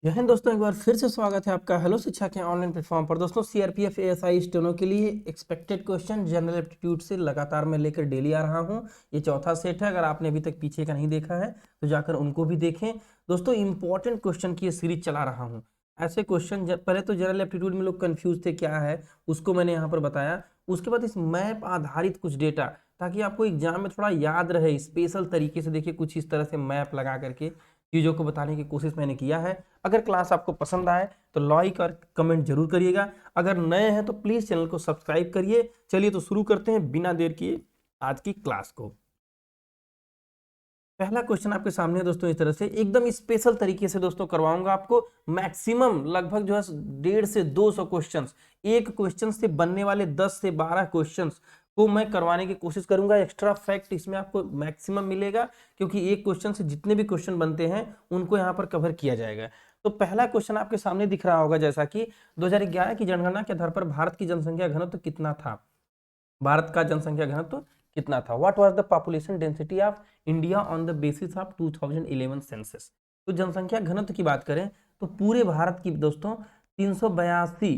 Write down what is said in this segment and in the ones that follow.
जय हिंद दोस्तों, एक बार फिर से स्वागत है आपका हेलो शिक्षा के ऑनलाइन प्लेटफॉर्म पर। दोस्तों सीआरपीएफ एएसआई स्टेनो के लिए एक्सपेक्टेड क्वेश्चन जनरल एप्टीट्यूड से लगातार मैं लेकर डेली आ रहा हूं। ये चौथा सेट है। अगर आपने अभी तक पीछे का नहीं देखा है तो जाकर उनको भी देखें। दोस्तों इंपॉर्टेंट क्वेश्चन की ये सीरीज चला रहा हूँ। ऐसे क्वेश्चन पहले तो जनरल एप्टीट्यूड में लोग कंफ्यूज थे क्या है, उसको मैंने यहाँ पर बताया। उसके बाद इस मैप आधारित कुछ डेटा, ताकि आपको एग्जाम में थोड़ा याद रहे स्पेशल तरीके से। देखिए कुछ इस तरह से मैप लगा करके चीज़ों को बताने की कोशिश मैंने किया है। अगर क्लास आपको पसंद आए तो लाइक और कमेंट जरूर करिएगा। अगर नए हैं तो प्लीज़ चैनल को सब्सक्राइब करिए। चलिए तो शुरू करते हैं बिना देर किए आज की क्लास को। पहला क्वेश्चन आपके सामने है दोस्तों, इस तरह से एकदम स्पेशल तरीके से दोस्तों करवाऊंगा आपको। मैक्सिमम लगभग जो है 150 से 200 क्वेश्चंस, एक क्वेश्चन से बनने वाले 10 से 12 क्वेश्चंस को मैं करवाने की कोशिश करूंगा। एक्स्ट्रा फैक्ट इसमें आपको मैक्सिमम मिलेगा, क्योंकि एक क्वेश्चन से जितने भी क्वेश्चन बनते हैं उनको यहाँ पर कवर किया जाएगा। तो पहला क्वेश्चन आपके सामने दिख रहा होगा, जैसा कि 2011 की जनगणना के आधार पर भारत की जनसंख्या घनत्व कितना था। भारत का जनसंख्या घनत्व कितना था। What was the population density of India on the basis of 2011 census. तो जनसंख्या घनत्व की बात करें तो पूरे भारत की दोस्तों 382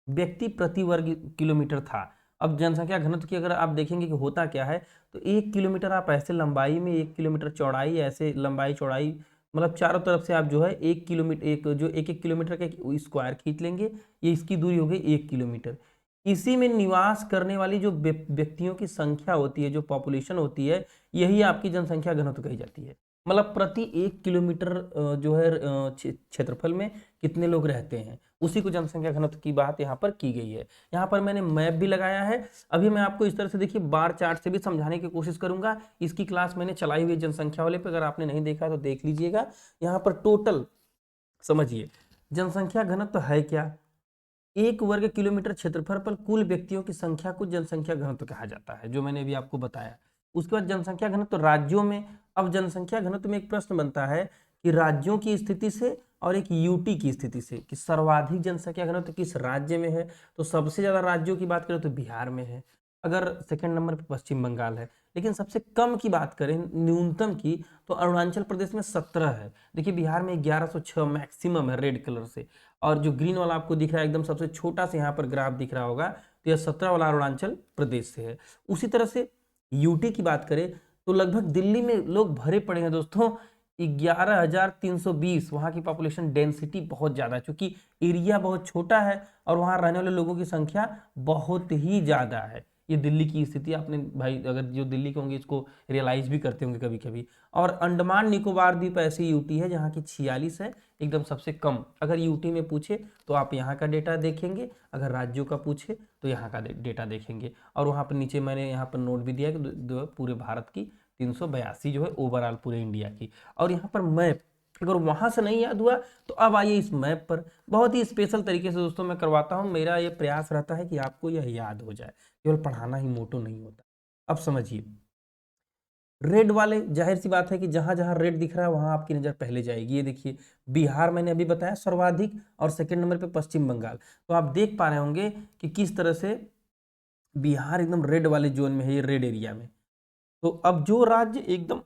व्यक्ति प्रति वर्ग किलोमीटर था। अब जनसंख्या घनत्व की अगर आप देखेंगे कि होता क्या है, तो 1 किलोमीटर आप ऐसे लंबाई में, 1 किलोमीटर चौड़ाई, ऐसे लंबाई चौड़ाई मतलब चारों तरफ से आप जो है 1 किलोमीटर, एक किलोमीटर का स्क्वायर खींच लेंगे। ये इसकी दूरी हो गई 1 किलोमीटर। इसी में निवास करने वाली जो व्यक्तियों की संख्या होती है, जो पॉपुलेशन होती है, यही आपकी जनसंख्या घनत्व कही जाती है। मतलब प्रति 1 किलोमीटर जो है क्षेत्रफल में कितने लोग रहते हैं, उसी को जनसंख्या घनत्व की बात यहाँ पर की गई है। यहाँ पर मैंने मैप भी लगाया है। अभी मैं आपको इस तरह से देखिए बार चार्ट से भी समझाने की कोशिश करूंगा। इसकी क्लास मैंने चलाई हुई जनसंख्या वाले पे, अगर आपने नहीं देखा तो देख लीजिएगा। यहाँ पर टोटल समझिए जनसंख्या घनत्व है क्या। 1 वर्ग किलोमीटर क्षेत्रफल पर कुल व्यक्तियों की संख्या को जनसंख्या घनत्व कहा जाता है, जो मैंने अभी आपको बताया। उसके बाद जनसंख्या घनत्व राज्यों में। अब जनसंख्या घनत्व में एक प्रश्न बनता है कि राज्यों की स्थिति से और एक यूटी की स्थिति से, कि सर्वाधिक जनसंख्या घनत्व किस राज्य में है। तो सबसे ज्यादा राज्यों की बात करें तो बिहार में है। अगर सेकंड नंबर पर पश्चिम बंगाल है। लेकिन सबसे कम की बात करें, न्यूनतम की, तो अरुणाचल प्रदेश में 17 है। देखिए बिहार में 1106 मैक्सिमम है रेड कलर से। और जो ग्रीन वाला आपको दिख रहा है एकदम सबसे छोटा से यहाँ पर ग्राफ दिख रहा होगा, तो यह 17 वाला अरुणाचल प्रदेश से है। उसी तरह से यूटी की बात करें तो लगभग दिल्ली में लोग भरे पड़े हैं दोस्तों। 11,320 वहाँ की पॉपुलेशन डेंसिटी बहुत ज़्यादा है, क्योंकि एरिया बहुत छोटा है और वहाँ रहने वाले लोगों की संख्या बहुत ही ज़्यादा है। ये दिल्ली की स्थिति आपने भाई, अगर जो दिल्ली के होंगे इसको रियलाइज भी करते होंगे कभी कभी। और अंडमान निकोबार द्वीप ऐसी यूटी है जहाँ की 46 है, एकदम सबसे कम। अगर यूटी में पूछे तो आप यहाँ का डेटा देखेंगे, अगर राज्यों का पूछे तो यहाँ का डेटा देखेंगे। और वहाँ पर नीचे मैंने यहाँ पर नोट भी दिया कि पूरे भारत की 382 जो है ओवरऑल पूरे इंडिया की। और यहाँ पर मैप, अगर वहाँ से नहीं याद हुआ तो अब आइए इस मैप पर। बहुत ही स्पेशल तरीके से दोस्तों मैं करवाता हूँ। मेरा ये प्रयास रहता है कि आपको यह याद हो जाए, केवल पढ़ाना ही मोटो नहीं होता। अब समझिए रेड वाले, जाहिर सी बात है कि जहां जहां रेड दिख रहा है वहां आपकी नजर पहले जाएगी। ये देखिए बिहार मैंने अभी बताया सर्वाधिक, और सेकंड नंबर पे पश्चिम बंगाल। तो आप देख पा रहे होंगे कि किस तरह से बिहार एकदम रेड वाले जोन में है, ये रेड एरिया में। तो अब जो राज्य एकदम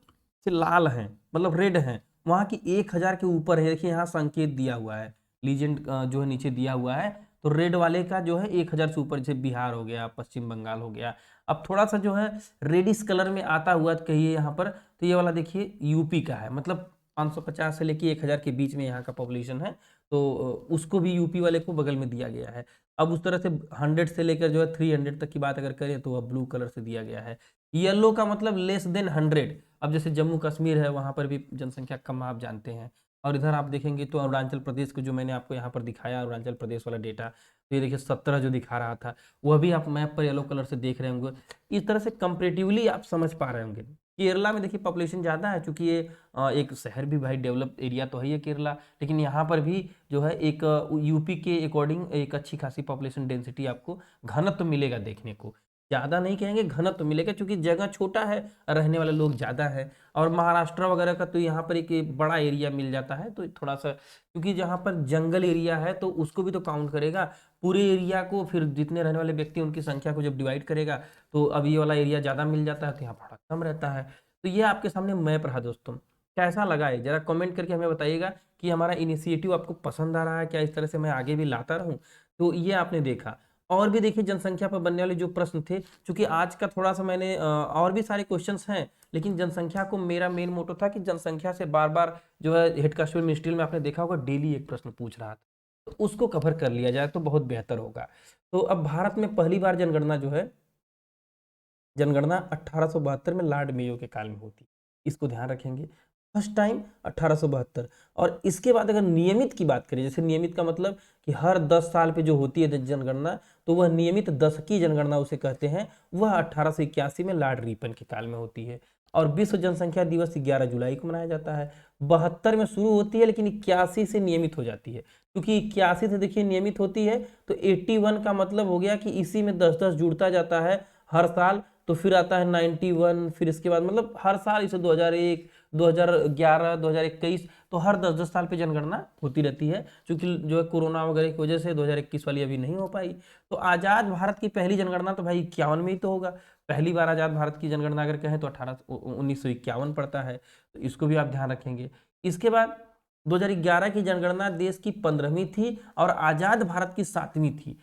से लाल हैं, मतलब रेड हैं, वहां की 1000 के ऊपर है। देखिए यहाँ संकेत दिया हुआ है, लीजेंड जो है नीचे दिया हुआ है। तो रेड वाले का जो है 1000 से ऊपर, जैसे बिहार हो गया, पश्चिम बंगाल हो गया। अब थोड़ा सा जो है रेडिश कलर में आता हुआ कहिए यहाँ पर, तो ये वाला देखिए यूपी का है। मतलब 550 से लेके 1000 के बीच में यहाँ का पॉपुलेशन है। तो उसको भी यूपी वाले को बगल में दिया गया है। अब उस तरह से 100 से लेकर जो है 300 तक की बात अगर करें तो वह ब्लू कलर से दिया गया है। येलो का मतलब लेस देन 100। अब जैसे जम्मू कश्मीर है, वहां पर भी जनसंख्या कम आप जानते हैं। और इधर आप देखेंगे तो अरुणाचल प्रदेश को जो मैंने आपको यहाँ पर दिखाया, अरुणाचल प्रदेश वाला डेटा, तो ये देखिए 17 जो दिखा रहा था, वह भी आप मैप पर येलो कलर से देख रहे होंगे। इस तरह से कंपेरेटिवली आप समझ पा रहे होंगे। केरला में देखिए पॉपुलेशन ज़्यादा है, चूंकि ये एक शहर भी भाई, डेवलप एरिया तो है ये केरला। लेकिन यहाँ पर भी जो है एक यूपी के अकॉर्डिंग एक अच्छी खासी पॉपुलेशन डेंसिटी आपको घनत्व मिलेगा देखने को। ज़्यादा नहीं कहेंगे, घनत्व मिलेगा, क्योंकि जगह छोटा है, रहने वाले लोग ज़्यादा है। और महाराष्ट्र वगैरह का तो यहाँ पर एक बड़ा एरिया मिल जाता है, तो थोड़ा सा, क्योंकि जहाँ पर जंगल एरिया है तो उसको भी तो काउंट करेगा पूरे एरिया को। फिर जितने रहने वाले व्यक्ति उनकी संख्या को जब डिवाइड करेगा तो अब ये वाला एरिया ज़्यादा मिल जाता है, तो यहाँ थोड़ा कम रहता है। तो ये आपके सामने मैप रहा दोस्तों। कैसा लगा है, जरा कमेंट करके हमें बताइएगा कि हमारा इनिशिएटिव आपको पसंद आ रहा है क्या, इस तरह से मैं आगे भी लाता रहूं। तो ये आपने देखा। और भी देखिए जनसंख्या पर बनने वाले जो प्रश्न थे, क्योंकि आज का थोड़ा सा मैंने और भी सारे क्वेश्चंस हैं, लेकिन जनसंख्या को मेरा मेन मोटो था कि जनसंख्या से बार बार जो है हेड कांस्टेबल मिनिस्ट्रियल में आपने देखा होगा डेली एक प्रश्न पूछ रहा था, तो उसको कवर कर लिया जाए तो बहुत बेहतर होगा। तो अब भारत में पहली बार जनगणना जो है, जनगणना 1872 में लॉर्ड मेयो के काल में होती, इसको ध्यान रखेंगे। First time 1872। और इसके बाद अगर नियमित की बात करें, जैसे नियमित का मतलब कि हर 10 साल पे जो होती है जनगणना, तो वह नियमित दशकीय जनगणना उसे कहते हैं, वह 1881 में लॉर्ड रिपन के काल में होती है। और विश्व जनसंख्या दिवस 11 जुलाई को मनाया जाता है। 72 में शुरू होती है, लेकिन 81 से नियमित हो जाती है, क्योंकि 81 से देखिए नियमित होती है, तो 81 का मतलब हो गया कि इसी में 10-10 जुड़ता जाता है हर साल। तो फिर आता है 91, फिर इसके बाद मतलब हर साल इसे 2001, 2011, 2021, तो हर 10-10 साल पे जनगणना होती रहती है। क्योंकि जो है कोरोना वगैरह की वजह से 2021 वाली अभी नहीं हो पाई। तो आज़ाद भारत की पहली जनगणना तो भाई 51 में ही तो होगा। पहली बार आज़ाद भारत की जनगणना अगर कहें तो 1951 पड़ता है, तो इसको भी आप ध्यान रखेंगे। इसके बाद 2011 की जनगणना देश की 15वीं थी और आज़ाद भारत की 7वीं थी।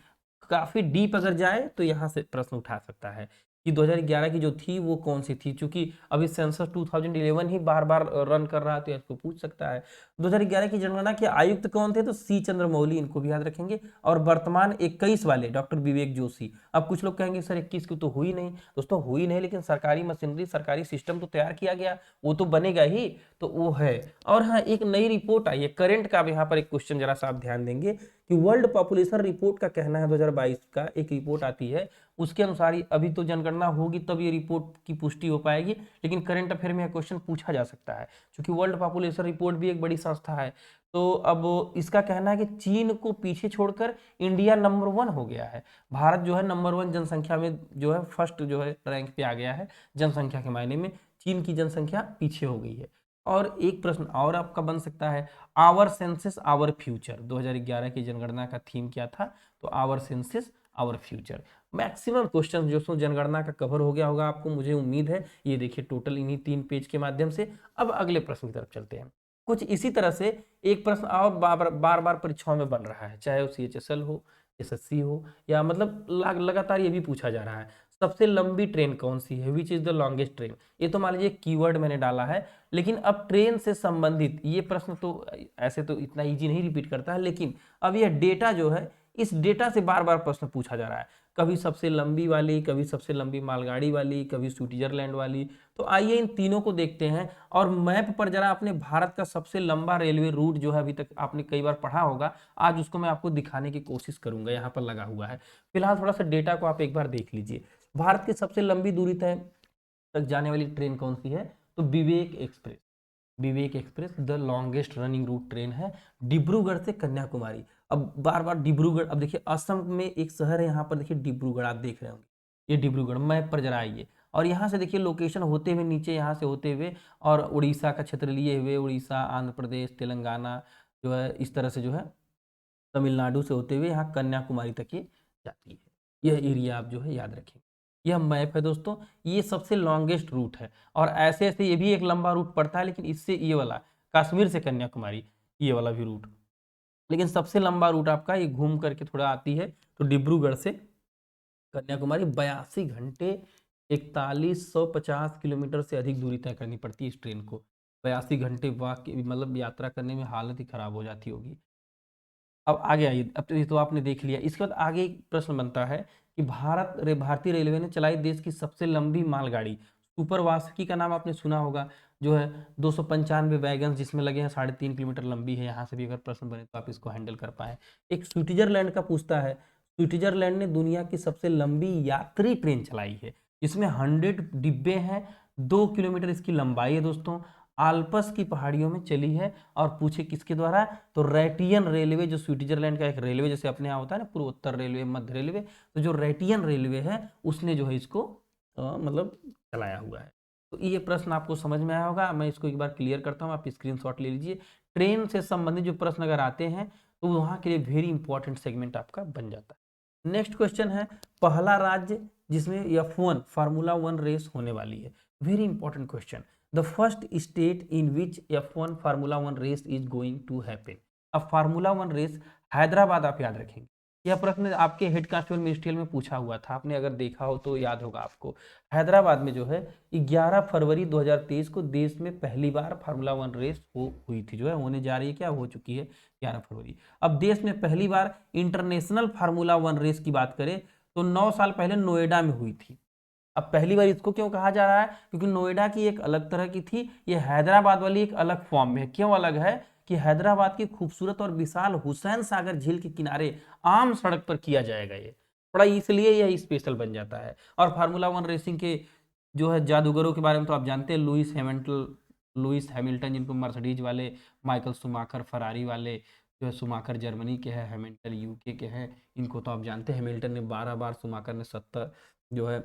काफी डीप अगर जाए तो यहाँ से प्रश्न उठा सकता है कि 2011 की जो थी वो कौन सी थी, क्योंकि अभी सेंसस 2011 ही बार बार रन कर रहा है, तो इसको पूछ सकता है। 2011 की जनगणना के आयुक्त कौन थे, तो सी चंद्रमौली, इनको भी याद रखेंगे। और वर्तमान 21 वाले डॉक्टर विवेक जोशी। अब कुछ लोग कहेंगे सर 21 की तो हुई नहीं, दोस्तों हुई नहीं, लेकिन सरकारी मशीनरी, सरकारी सिस्टम तो तैयार किया गया, वो तो बनेगा ही, तो वो है। और हाँ, एक नई रिपोर्ट आई है करंट का, अब यहाँ पर एक क्वेश्चन जरा सा आप ध्यान देंगे कि वर्ल्ड पॉपुलेशन रिपोर्ट का कहना है, 2022 का एक रिपोर्ट आती है, उसके अनुसार अभी तो जनगणना होगी तब ये रिपोर्ट की पुष्टि हो पाएगी, लेकिन करंट अफेयर में यह क्वेश्चन पूछा जा सकता है, क्योंकि वर्ल्ड पॉपुलेशन रिपोर्ट भी एक बड़ी संस्था है। तो अब इसका कहना है कि चीन को पीछे छोड़कर इंडिया नंबर 1 हो गया है। भारत जो है नंबर 1 जनसंख्या में जो है फर्स्ट जो है रैंक पे आ गया है जनसंख्या के मायने में, चीन की जनसंख्या पीछे हो गई है। और एक प्रश्न और आपका बन सकता है, आवर सेंसस आवर फ्यूचर, 2011 की जनगणना का थीम क्या था, तो our census our future. Maximum question जो जनगणना का कवर हो गया होगा आपको, मुझे उम्मीद है। ये देखिए टोटल इन्हीं 3 पेज के माध्यम से। अब अगले प्रश्न की तरफ चलते हैं। कुछ इसी तरह से एक प्रश्न और बार बार परीक्षाओं में बन रहा है, चाहे वो CHSL हो, SSC हो, या मतलब लगातार ये भी पूछा जा रहा है, सबसे लंबी ट्रेन कौन सी है, which is the longest train. ये तो मान लीजिए कीवर्ड मैंने डाला है, लेकिन अब ट्रेन से संबंधित ये प्रश्न तो ऐसे तो इतना इजी नहीं रिपीट करता है, लेकिन अब यह डेटा जो है, इस डेटा से बार बार प्रश्न पूछा जा रहा है, कभी सबसे लंबी वाली, कभी सबसे लंबी मालगाड़ी वाली, कभी स्विट्जरलैंड वाली। तो आइए इन तीनों को देखते हैं, और मैप पर जरा अपने भारत का सबसे लंबा रेलवे रूट जो है, अभी तक आपने कई बार पढ़ा होगा, आज उसको मैं आपको दिखाने की कोशिश करूंगा, यहाँ पर लगा हुआ है। फिलहाल थोड़ा सा डेटा को आप एक बार देख लीजिए। भारत की सबसे लंबी दूरी तक जाने वाली ट्रेन कौन सी है, तो Vivek Express. Vivek Express the longest running route train है, डिब्रूगढ़ से कन्याकुमारी। अब बार बार डिब्रूगढ़, अब देखिए असम में एक शहर है, यहाँ पर देखिए डिब्रूगढ़ आप देख रहे होंगे, ये डिब्रूगढ़ मैप पर जरा आइए, और यहाँ से देखिए लोकेशन होते हुए नीचे यहाँ से होते हुए, और उड़ीसा का क्षेत्र लिए हुए, उड़ीसा, आंध्र प्रदेश, तेलंगाना जो है, इस तरह से जो है तमिलनाडु से होते हुए यहाँ कन्याकुमारी तक ये जाती है। यह एरिया आप जो है याद रखें। यह मैप है दोस्तों, ये सबसे लॉन्गेस्ट रूट है। और ऐसे ऐसे ये भी एक लंबा रूट पड़ता है, लेकिन इससे ये वाला कश्मीर से कन्याकुमारी, ये वाला भी रूट, लेकिन सबसे लंबा रूट आपका ये घूम करके थोड़ा आती है, तो डिब्रूगढ़ से कन्याकुमारी 82 घंटे 4150 किलोमीटर से अधिक दूरी तय करनी पड़ती है इस ट्रेन को। 82 घंटे मतलब यात्रा करने में हालत ही खराब हो जाती होगी। अब आगे आइए, अब तो ये तो आपने देख लिया। इसके बाद आगे एक प्रश्न बनता है कि भारतीय रेलवे ने चलाई देश की सबसे लंबी मालगाड़ी सुपरवासकी का नाम आपने सुना होगा, जो है 295 वैगन जिसमें लगे हैं, 3.5 किलोमीटर लंबी है। यहाँ से भी अगर प्रश्न बने तो आप इसको हैंडल कर पाए। एक स्विट्जरलैंड का पूछता है, स्विट्जरलैंड ने दुनिया की सबसे लंबी यात्री ट्रेन चलाई है, जिसमें 100 डिब्बे हैं, 2 किलोमीटर इसकी लंबाई है दोस्तों, आल्पस की पहाड़ियों में चली है। और पूछे किसके द्वारा, तो रैटियन रेलवे, जो स्विट्जरलैंड का एक रेलवे, जैसे अपने यहाँ होता है ना पूर्वोत्तर रेलवे, मध्य रेलवे, तो जो रैटियन रेलवे है उसने जो है इसको मतलब चलाया हुआ है। तो ये प्रश्न आपको समझ में आया होगा, मैं इसको एक बार क्लियर करता हूँ, आप स्क्रीनशॉट ले लीजिए। ट्रेन से संबंधित जो प्रश्न अगर आते हैं तो वहाँ के लिए वेरी इंपॉर्टेंट सेगमेंट आपका बन जाता है। नेक्स्ट क्वेश्चन है, पहला राज्य जिसमें F1 फार्मूला 1 रेस होने वाली है, very important question. The first state in which F1 formula one race is going to happen. अब फार्मूला वन रेस हैदराबाद आप याद रखेंगे। यह प्रश्न आपके हेड कांस्टेबल मिनिस्ट्रियल में पूछा हुआ था, आपने अगर देखा हो तो याद होगा आपको। हैदराबाद में जो है 11 फरवरी 2023 को देश में पहली बार फार्मूला वन रेस हुई थी, जो है होने जा रही है, क्या हो चुकी है 11 फरवरी। अब देश में पहली बार इंटरनेशनल फार्मूला वन रेस की बात करें तो 9 साल पहले नोएडा में हुई थी। अब पहली बार इसको क्यों कहा जा रहा है, क्योंकि नोएडा की एक अलग तरह की थी, ये हैदराबाद वाली एक अलग फॉर्म में है। क्यों अलग है कि हैदराबाद की खूबसूरत और विशाल हुसैन सागर झील के किनारे आम सड़क पर किया जाएगा ये, थोड़ा इसलिए यह स्पेशल बन जाता है। और फार्मूला वन रेसिंग के जो है जादूगरों के बारे में तो आप जानते हैं, लुइस हैमिल्टन जिनको मर्सिडीज वाले, माइकल शुमाकर फरारी वाले, जो है शुमाकर जर्मनी के हैं, हैमिल्टन यूके के हैं, इनको तो आप जानते हैं। हैमिल्टन ने 12 बार, शुमाकर ने 70, जो है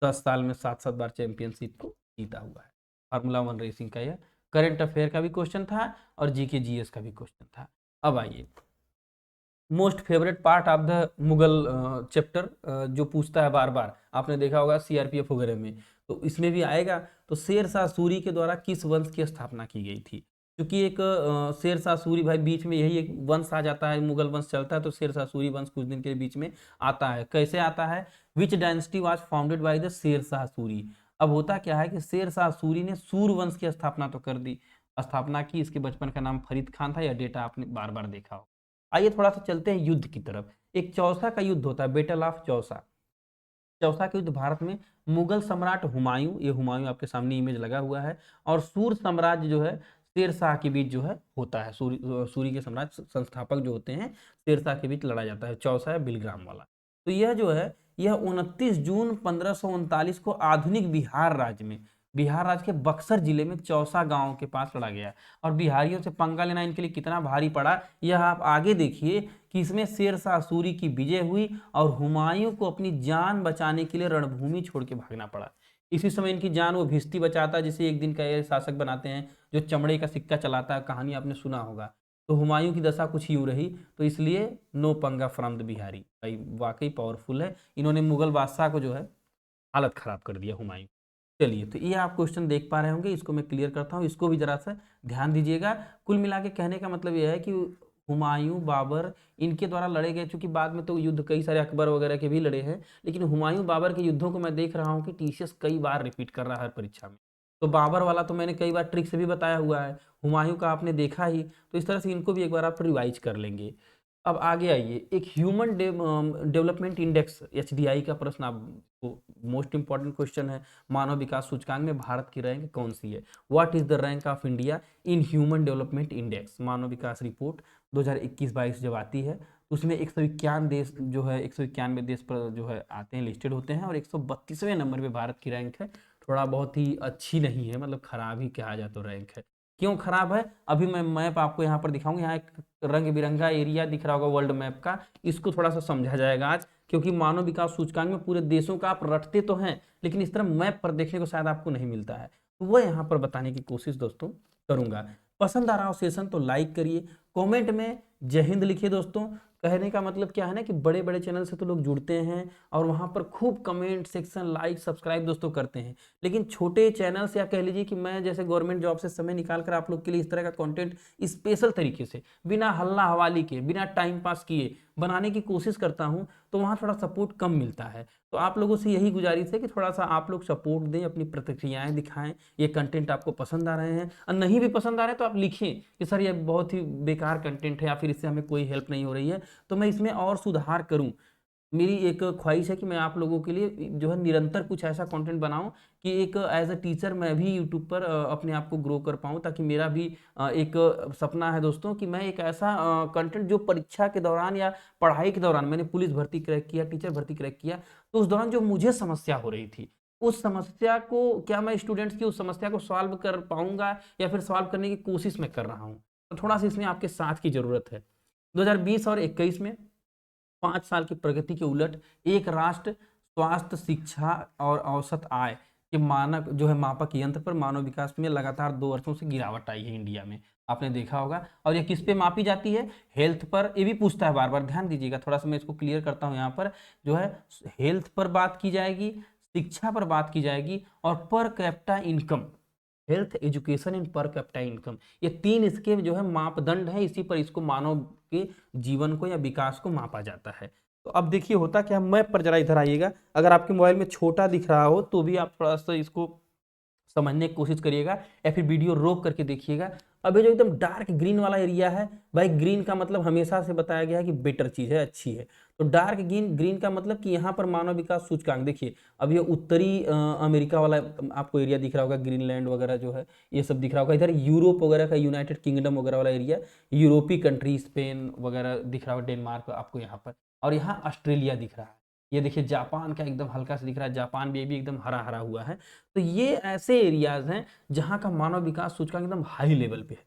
10 साल में 7-7 बार चैंपियनशिप को जीता हुआ है। फार्मूला वन रेसिंग का यह करंट अफेयर का भी क्वेश्चन था और जीके जीएस का भी क्वेश्चन था। अब आइए most favourite part of the Mughal chapter, जो पूछता है बार बार, आपने देखा होगा सीआरपीएफ वगैरह में, तो इसमें भी आएगा। तो शेर शाह सूरी के द्वारा किस वंश की स्थापना की गई थी? क्योंकि एक शेर शाह सूरी, भाई बीच में यही एक वंश आ जाता है, मुगल वंश चलता है तो शेर शाह सूरी वंश कुछ दिन के बीच में आता है। कैसे आता है? विच dynasty was founded by the Sher Shah Suri. अब होता क्या है कि शेर शाह सूरी ने सूर वंश की स्थापना तो कर दी, स्थापना की। इसके बचपन का नाम फरीद खान था, यह डेटा आपने बार बार देखा हो। आइए थोड़ा सा चलते हैं युद्ध की तरफ। एक चौसा का युद्ध होता है, बैटल ऑफ चौसा। चौसा के युद्ध भारत में मुगल सम्राट हुमायूं, ये हुमायूं आपके सामने इमेज लगा हुआ है, और सूर साम्राज्य जो है शेर शाह के बीच जो है होता है। सूरी के साम्राज्य संस्थापक जो होते हैं शेर शाह के बीच लड़ा जाता है। चौसा है बिलग्राम वाला। तो यह जो है यह 29 जून 1539 को आधुनिक बिहार राज्य में, बिहार राज्य के बक्सर जिले में चौसा गांव के पास लड़ा गया। और बिहारियों से पंगा लेना इनके लिए कितना भारी पड़ा, यह आप आगे देखिए कि इसमें शेर शाह सूरी की विजय हुई और हुमायूं को अपनी जान बचाने के लिए रणभूमि छोड़ के भागना पड़ा। इसी समय इनकी जान वो भिश्ती बचाता, जिसे एक दिन का ये शासक बनाते हैं जो चमड़े का सिक्का चलाता है, कहानी आपने सुना होगा। तो हुमायूं की दशा कुछ यूं रही, तो इसलिए नो पंगा फ्रॉम द बिहारी। भाई वाकई पावरफुल है, इन्होंने मुगल बादशाह को जो है हालत खराब कर दिया हुमायूं। चलिए, तो ये आप क्वेश्चन देख पा रहे होंगे, इसको मैं क्लियर करता हूँ, इसको भी जरा सा ध्यान दीजिएगा। कुल मिला के कहने का मतलब यह है कि हुमायूं, बाबर, इनके द्वारा लड़े गए, चूंकि बाद में तो युद्ध कई सारे अकबर वगैरह के भी लड़े हैं, लेकिन हुमायूं बाबर के युद्धों को मैं देख रहा हूँ कि टीसीएस कई बार रिपीट कर रहा है हर परीक्षा में। तो बाबर वाला तो मैंने कई बार ट्रिक से भी बताया हुआ है, हुमायूं का आपने देखा ही, तो इस तरह से इनको भी एक बार आप रिवाइज कर लेंगे। अब आगे आइए, एक ह्यूमन डेवलपमेंट इंडेक्स एचडीआई का प्रश्न आपको, मोस्ट इंपॉर्टेंट क्वेश्चन है। मानव विकास सूचकांक में भारत की रैंक कौन सी है? What is the rank of India in human development index? Manav Vikas report 2021-22 जब आती है तो उसमें 151 देश जो है, 191 देश पर जो है आते हैं, लिस्टेड होते हैं, और 132वें नंबर पे भारत की रैंक है। थोड़ा बहुत ही अच्छी नहीं है, मतलब खराब ही कहा जाए तो रैंक है। क्यों खराब है? अभी मैं मैप आपको यहाँ पर दिखाऊंगा, यहाँ एक रंग बिरंगा एरिया दिख रहा होगा वर्ल्ड मैप का, इसको थोड़ा सा समझा जाएगा आज, क्योंकि मानव विकास सूचकांक में पूरे देशों का आप रटते तो हैं, लेकिन इस तरह मैप पर देखने को शायद आपको नहीं मिलता है, तो वह यहाँ पर बताने की कोशिश दोस्तों करूंगा। पसंद आ रहा हो सेशन तो लाइक करिए, कमेंट में जय हिंद लिखिए दोस्तों। कहने का मतलब क्या है ना कि बड़े बड़े चैनल से तो लोग जुड़ते हैं और वहां पर खूब कमेंट सेक्शन, लाइक, सब्सक्राइब दोस्तों करते हैं, लेकिन छोटे चैनल से, या कह लीजिए कि मैं जैसे गवर्नमेंट जॉब से समय निकाल कर आप लोग के लिए इस तरह का कंटेंट स्पेशल तरीके से, बिना हल्ला हवाली के, बिना टाइम पास किए बनाने की कोशिश करता हूं, तो वहां थोड़ा सपोर्ट कम मिलता है। तो आप लोगों से यही गुजारिश है कि थोड़ा सा आप लोग सपोर्ट दें, अपनी प्रतिक्रियाएं दिखाएं, ये कंटेंट आपको पसंद आ रहे हैं, और नहीं भी पसंद आ रहे हैं तो आप लिखें कि सर ये बहुत ही बेकार कंटेंट है, या फिर इससे हमें कोई हेल्प नहीं हो रही है, तो मैं इसमें और सुधार करूं। मेरी एक ख्वाहिश है कि मैं आप लोगों के लिए जो है निरंतर कुछ ऐसा कंटेंट बनाऊं कि एक एज अ टीचर मैं भी यूट्यूब पर अपने आप को ग्रो कर पाऊं, ताकि मेरा भी एक सपना है दोस्तों कि मैं एक ऐसा कंटेंट जो परीक्षा के दौरान या पढ़ाई के दौरान, मैंने पुलिस भर्ती क्रैक किया, टीचर भर्ती क्रैक किया, तो उस दौरान जो मुझे समस्या हो रही थी, उस समस्या को क्या मैं स्टूडेंट्स की उस समस्या को सॉल्व कर पाऊंगा, या फिर सॉल्व करने की कोशिश मैं कर रहा हूँ। तो थोड़ा सा इसमें आपके साथ की जरूरत है। 2020 और 21 में 5 साल की प्रगति के उलट एक राष्ट्र, स्वास्थ्य, शिक्षा और औसत आय के मानक जो है मापक यंत्र पर मानव विकास में लगातार 2 वर्षों से गिरावट आई है इंडिया में, आपने देखा होगा। और ये किस पे मापी जाती है? हेल्थ पर। ये भी पूछता है बार बार, ध्यान दीजिएगा, थोड़ा सा मैं इसको क्लियर करता हूँ। यहाँ पर जो है हेल्थ पर बात की जाएगी, शिक्षा पर बात की जाएगी, और per capita income, health, education and per capita income, ये 3 इसके जो है मापदंड है, इसी पर इसको मानव के जीवन को या विकास को मापा जाता है। तो अब देखिए होता क्या, मैप पर जरा इधर आइएगा, अगर आपके मोबाइल में छोटा दिख रहा हो तो भी आप थोड़ा सा इसको समझने की कोशिश करिएगा, या फिर वीडियो रोक करके देखिएगा। अब ये जो एकदम डार्क ग्रीन वाला एरिया है, भाई ग्रीन का मतलब हमेशा से बताया गया है कि बेटर चीज है, अच्छी है। तो डार्क ग्रीन, ग्रीन का मतलब कि यहाँ पर मानव विकास सूचकांक देखिए, अब ये उत्तरी अमेरिका वाला आपको एरिया दिख रहा होगा, ग्रीनलैंड वगैरह जो है ये सब दिख रहा होगा। इधर यूरोप वगैरह का, यूनाइटेड किंगडम वगैरह वाला एरिया, यूरोपीय कंट्री, स्पेन वगैरह दिख रहा होगा, डेनमार्क आपको यहाँ पर, और यहाँ ऑस्ट्रेलिया दिख रहा है। ये देखिए जापान का एकदम हल्का सा दिख रहा है, जापान भी एकदम हरा हरा हुआ है। तो ये ऐसे एरियाज हैं जहां का मानव विकास सूचकांक एकदम हाई लेवल पे है।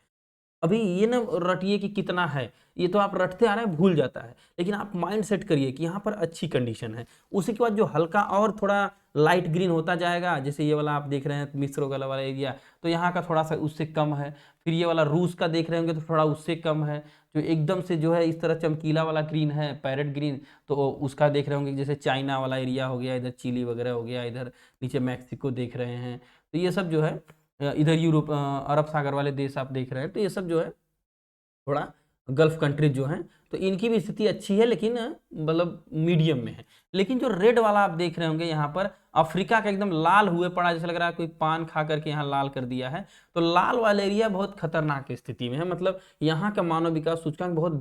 अभी ये ना रटिए कि कितना है, ये तो आप रटते आ रहे हैं, भूल जाता है, लेकिन आप माइंड सेट करिए कि यहाँ पर अच्छी कंडीशन है। उसी के बाद जो हल्का और थोड़ा लाइट ग्रीन होता जाएगा, जैसे ये वाला आप देख रहे हैं मिस्र वाला एरिया, तो यहाँ का थोड़ा सा उससे कम है। फिर ये वाला रूस का देख रहे होंगे तो थोड़ा उससे कम है। जो एकदम से जो है इस तरह चमकीला वाला ग्रीन है, पैरेट ग्रीन, तो उसका देख रहे होंगे जैसे चाइना वाला एरिया हो गया, इधर चिली वगैरह हो गया, इधर नीचे मैक्सिको देख रहे हैं। तो ये सब जो है इधर यूरोप, अरब सागर वाले देश आप देख रहे हैं, तो ये सब जो है थोड़ा गल्फ कंट्रीज जो हैं, तो इनकी भी स्थिति अच्छी है, लेकिन मतलब मीडियम में है। लेकिन जो रेड वाला आप देख रहे होंगे यहाँ पर, अफ्रीका का एकदम लाल हुए पड़ा, जैसे लग रहा है कोई पान खा करके यहाँ लाल कर दिया है। तो लाल वाला एरिया बहुत खतरनाक स्थिति में है, मतलब यहाँ का मानव विकास सूचकांक बहुत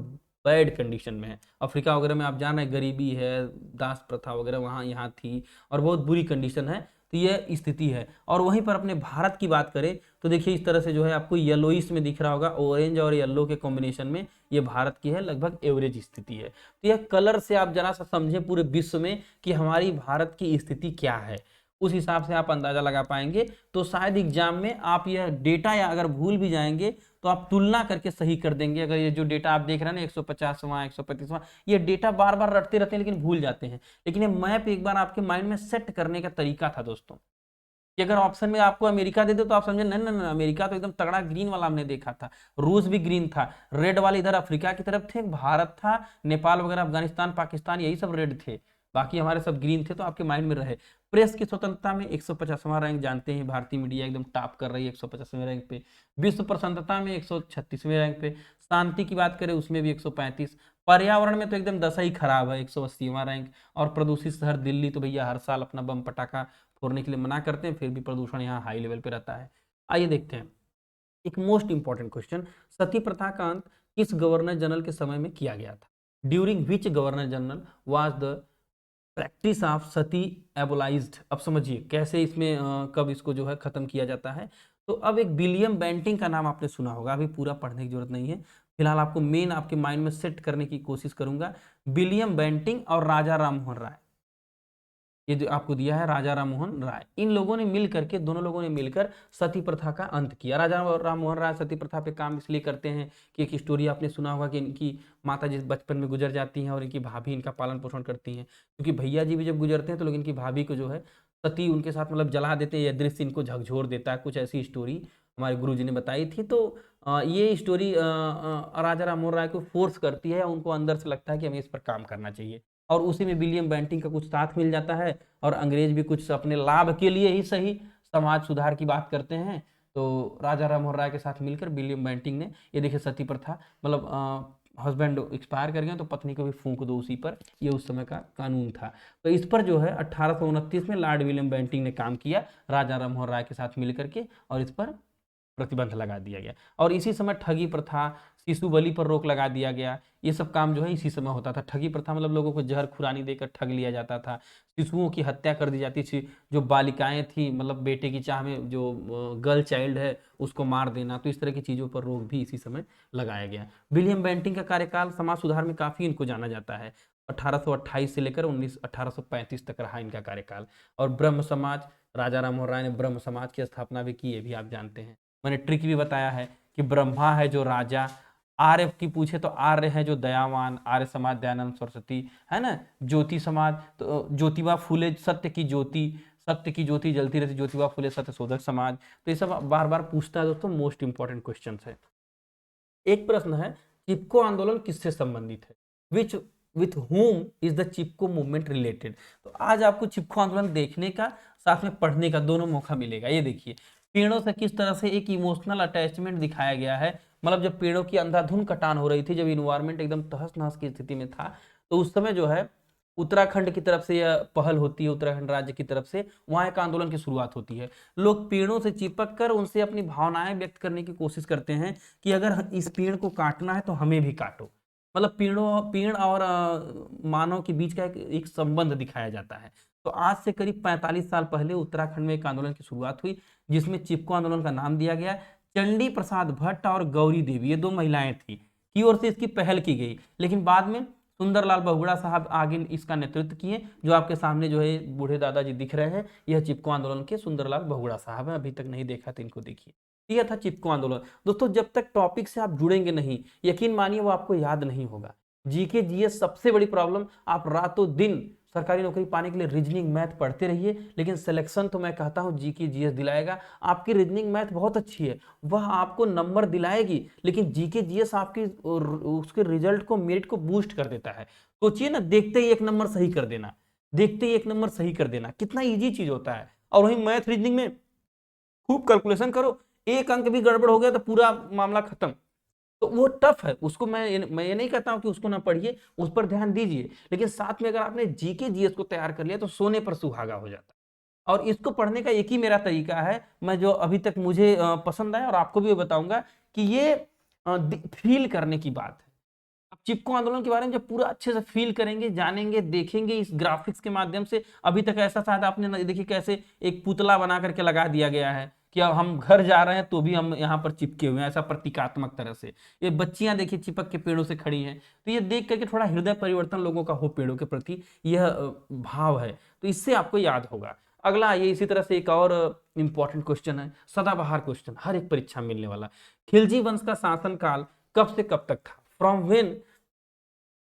बैड कंडीशन में है। अफ्रीका वगैरह में आप जान रहे हैं गरीबी है, दास प्रथा वगैरह वहाँ यहाँ थी, और बहुत बुरी कंडीशन है। तो ये स्थिति है। और वहीं पर अपने भारत की बात करें तो देखिए इस तरह से जो है आपको येलोइश में दिख रहा होगा, ऑरेंज और येलो के कॉम्बिनेशन में, ये भारत की है लगभग एवरेज स्थिति है। तो यह कलर से आप जरा सा समझें पूरे विश्व में कि हमारी भारत की स्थिति क्या है, उस हिसाब से आप अंदाजा लगा पाएंगे। तो शायद एग्जाम में आप यह डेटा या अगर भूल भी जाएंगे तो आप तुलना करके सही कर देंगे। अगर ये जो डेटा आप देख रहे हैं ना 150वां 135वां, ये डेटा बार बार रटते रहते हैं लेकिन भूल जाते हैं। लेकिन ये मैप एक बार आपके माइंड में सेट करने का तरीका था दोस्तों, कि अगर ऑप्शन में आपको अमेरिका दे दो तो आप समझे नहीं नहीं नहीं, अमेरिका तो एकदम तगड़ा ग्रीन वाला हमने देखा था, रूस भी ग्रीन था, रेड वाले इधर अफ्रीका की तरफ थे, भारत था, नेपाल वगैरह, अफगानिस्तान, पाकिस्तान, यही सब रेड थे, बाकी हमारे सब ग्रीन थे। तो आपके माइंड में रहे। प्रेस की स्वतंत्रता में 150वां रैंक जानते हैं, भारतीय मीडिया एकदम टॉप कर रही है 150वें रैंक पे। विश्व प्रसन्नता में 136वें रैंक पे। शांति की बात करें उसमें भी 135। पर्यावरण में तो एकदम दशा ही खराब है, 180वां रैंक। और प्रदूषित शहर दिल्ली तो भैया हर साल अपना बम पटाखा फोड़ने के लिए मना करते हैं, फिर भी प्रदूषण यहाँ हाई लेवल पे रहता है। आइए देखते हैं एक मोस्ट इंपॉर्टेंट क्वेश्चन, सती प्रथा का अंत किस गवर्नर जनरल के समय में किया गया था? During which governor general was the practice of sati abolished? अब समझिए कैसे इसमें कब इसको जो है खत्म किया जाता है। तो अब एक विलियम बेंटिंग का नाम आपने सुना होगा, अभी पूरा पढ़ने की जरूरत नहीं है, फिलहाल आपको मेन आपके माइंड में सेट करने की कोशिश करूंगा। विलियम बेंटिंग और राजा राममोहन राय, ये जो आपको दिया है राजा राममोहन राय, इन लोगों ने मिल करके, दोनों लोगों ने मिलकर सती प्रथा का अंत किया। राजा राममोहन राय सती प्रथा पे काम इसलिए करते हैं कि एक स्टोरी आपने सुना होगा कि इनकी माता जी बचपन में गुजर जाती हैं और इनकी भाभी इनका पालन पोषण करती हैं, क्योंकि भैया जी भी जब गुजरते हैं तो लोग इनकी भाभी को जो है सती उनके साथ मतलब जला देते हैं, यह दृश्य इनको झकझोर देता है। कुछ ऐसी स्टोरी हमारे गुरु जी ने बताई थी। तो ये स्टोरी राजा राममोहन राय को फोर्स करती है, उनको अंदर से लगता है कि हमें इस पर काम करना चाहिए, और उसी में विलियम बेंटिंग का कुछ साथ मिल जाता है, और अंग्रेज भी कुछ अपने लाभ के लिए ही सही समाज सुधार की बात करते हैं। तो राजा राममोहन राय के साथ मिलकर विलियम बेंटिंग ने, ये देखिए सती प्रथा, मतलब हस्बैंड एक्सपायर कर गए तो पत्नी को भी फूंक दो उसी पर, ये उस समय का कानून था। तो इस पर जो है 1829 में लॉर्ड विलियम बेंटिंग ने काम किया राजा राममोहन राय के साथ मिलकर के, और इस पर प्रतिबंध लगा दिया गया। और इसी समय ठगी प्रथा, शिशु बलि पर रोक लगा दिया गया। ये सब काम जो है इसी समय होता था। ठगी प्रथा मतलब लोगों को जहर खुरानी देकर ठग लिया जाता था, शिशुओं की हत्या कर दी जाती थी, जो बालिकाएं थी मतलब बेटे की चाह में जो गर्ल चाइल्ड है उसको मार देना। तो इस तरह की चीज़ों पर रोक भी इसी समय लगाया गया। विलियम बेंटिंग का कार्यकाल समाज सुधार में काफ़ी इनको जाना जाता है। 1828 से लेकर 1835 तक रहा इनका कार्यकाल। और ब्रह्म समाज, राजा राममोहन राय ने ब्रह्म समाज की स्थापना भी की, ये भी आप जानते हैं। मैंने ट्रिक भी बताया है कि ब्रह्मा है जो राजा, आर्य की पूछे तो आर्य है जो दयावान, आर्य समाज दयानंद सरस्वती है ना, ज्योति समाज तो ज्योतिबा फूले सत्य की ज्योति, सत्य की ज्योति जलती रहती ज्योतिबा फूले सत्य शोधक समाज। तो ये सब बार बार पूछता है दोस्तों, मोस्ट इंपॉर्टेंट क्वेश्चन है। एक प्रश्न है, चिपको आंदोलन किससे संबंधित है? Which with home is the Chipko movement related. तो आज आपको चिपको आंदोलन देखने का साथ में पढ़ने का दोनों मौका मिलेगा। ये देखिए पेड़ों से किस तरह से एक इमोशनल अटैचमेंट दिखाया गया है। मतलब जब पेड़ों की अंधाधुंध कटान हो रही थी, जब इन्वायरमेंट एकदम तहस नहस की स्थिति में था, तो उस समय जो है उत्तराखंड की तरफ से यह पहल होती है, उत्तराखंड राज्य की तरफ से वहां एक आंदोलन की शुरुआत होती है। लोग पेड़ों से चिपक कर उनसे अपनी भावनाएं व्यक्त करने की कोशिश करते हैं कि अगर इस पेड़ को काटना है तो हमें भी काटो। मतलब पेड़ और मानव के बीच का एक संबंध दिखाया जाता है। तो आज से करीब 45 साल पहले उत्तराखंड में एक आंदोलन की शुरुआत हुई, जिसमें चिपको आंदोलन का नाम दिया गया। चंडी प्रसाद भट्ट और गौरी देवी, ये दो महिलाएं थी, की ओर से इसकी पहल की गई। लेकिन बाद में सुंदरलाल बहुगुणा साहब आगे इसका नेतृत्व किए। जो आपके सामने जो है बूढ़े दादाजी दिख रहे हैं, यह चिपको आंदोलन के सुंदरलाल बहुगुणा साहब हैं। अभी तक नहीं देखा तो इनको देखिए। यह था चिपको आंदोलन। दोस्तों जब तक टॉपिक से आप जुड़ेंगे नहीं, यकीन मानिए वो आपको याद नहीं होगा। जीके जीएस सबसे बड़ी प्रॉब्लम, आप रातों दिन सरकारी नौकरी पाने के लिए रीजनिंग मैथ पढ़ते रहिए, लेकिन सिलेक्शन तो मैं कहता हूं जीके जीएस दिलाएगा। आपकी रीजनिंग मैथ बहुत अच्छी है, वह आपको नंबर दिलाएगी, लेकिन जीके जीएस आपकी उसके रिजल्ट को, मेरिट को बूस्ट कर देता है। सोचिए ना, देखते ही एक नंबर सही कर देना, देखते ही एक नंबर सही कर देना, कितना इजी चीज होता है। और वही मैथ रीजनिंग में खूब कैलकुलेशन करो, एक अंक भी गड़बड़ हो गया तो पूरा मामला खत्म। तो वो टफ है, उसको मैं ये नहीं कहता हूं कि उसको ना पढ़िए, उस पर ध्यान दीजिए, लेकिन साथ में अगर आपने जीके जीएस को तैयार कर लिया तो सोने पर सुहागा हो जाता है। और इसको पढ़ने का एक ही मेरा तरीका है, मैं जो अभी तक मुझे पसंद आया और आपको भी बताऊंगा कि ये फील करने की बात है। अब चिपको आंदोलन के बारे में जब पूरा अच्छे से फील करेंगे, जानेंगे, देखेंगे इस ग्राफिक्स के माध्यम से। अभी तक ऐसा शायद आपने देखिए कैसे एक पुतला बना करके लगा दिया गया है कि अब हम घर जा रहे हैं तो भी हम यहाँ पर चिपके हुए हैं, ऐसा प्रतीकात्मक तरह से। ये बच्चियां देखिए चिपक के पेड़ों से खड़ी हैं, तो ये देख करके थोड़ा हृदय परिवर्तन लोगों का हो पेड़ों के प्रति, यह भाव है। तो इससे आपको याद होगा। अगला ये इसी तरह से एक और इंपॉर्टेंट क्वेश्चन है, सदाबहार क्वेश्चन, हर एक परीक्षा में मिलने वाला। खिलजी वंश का शासनकाल कब से कब तक था? From when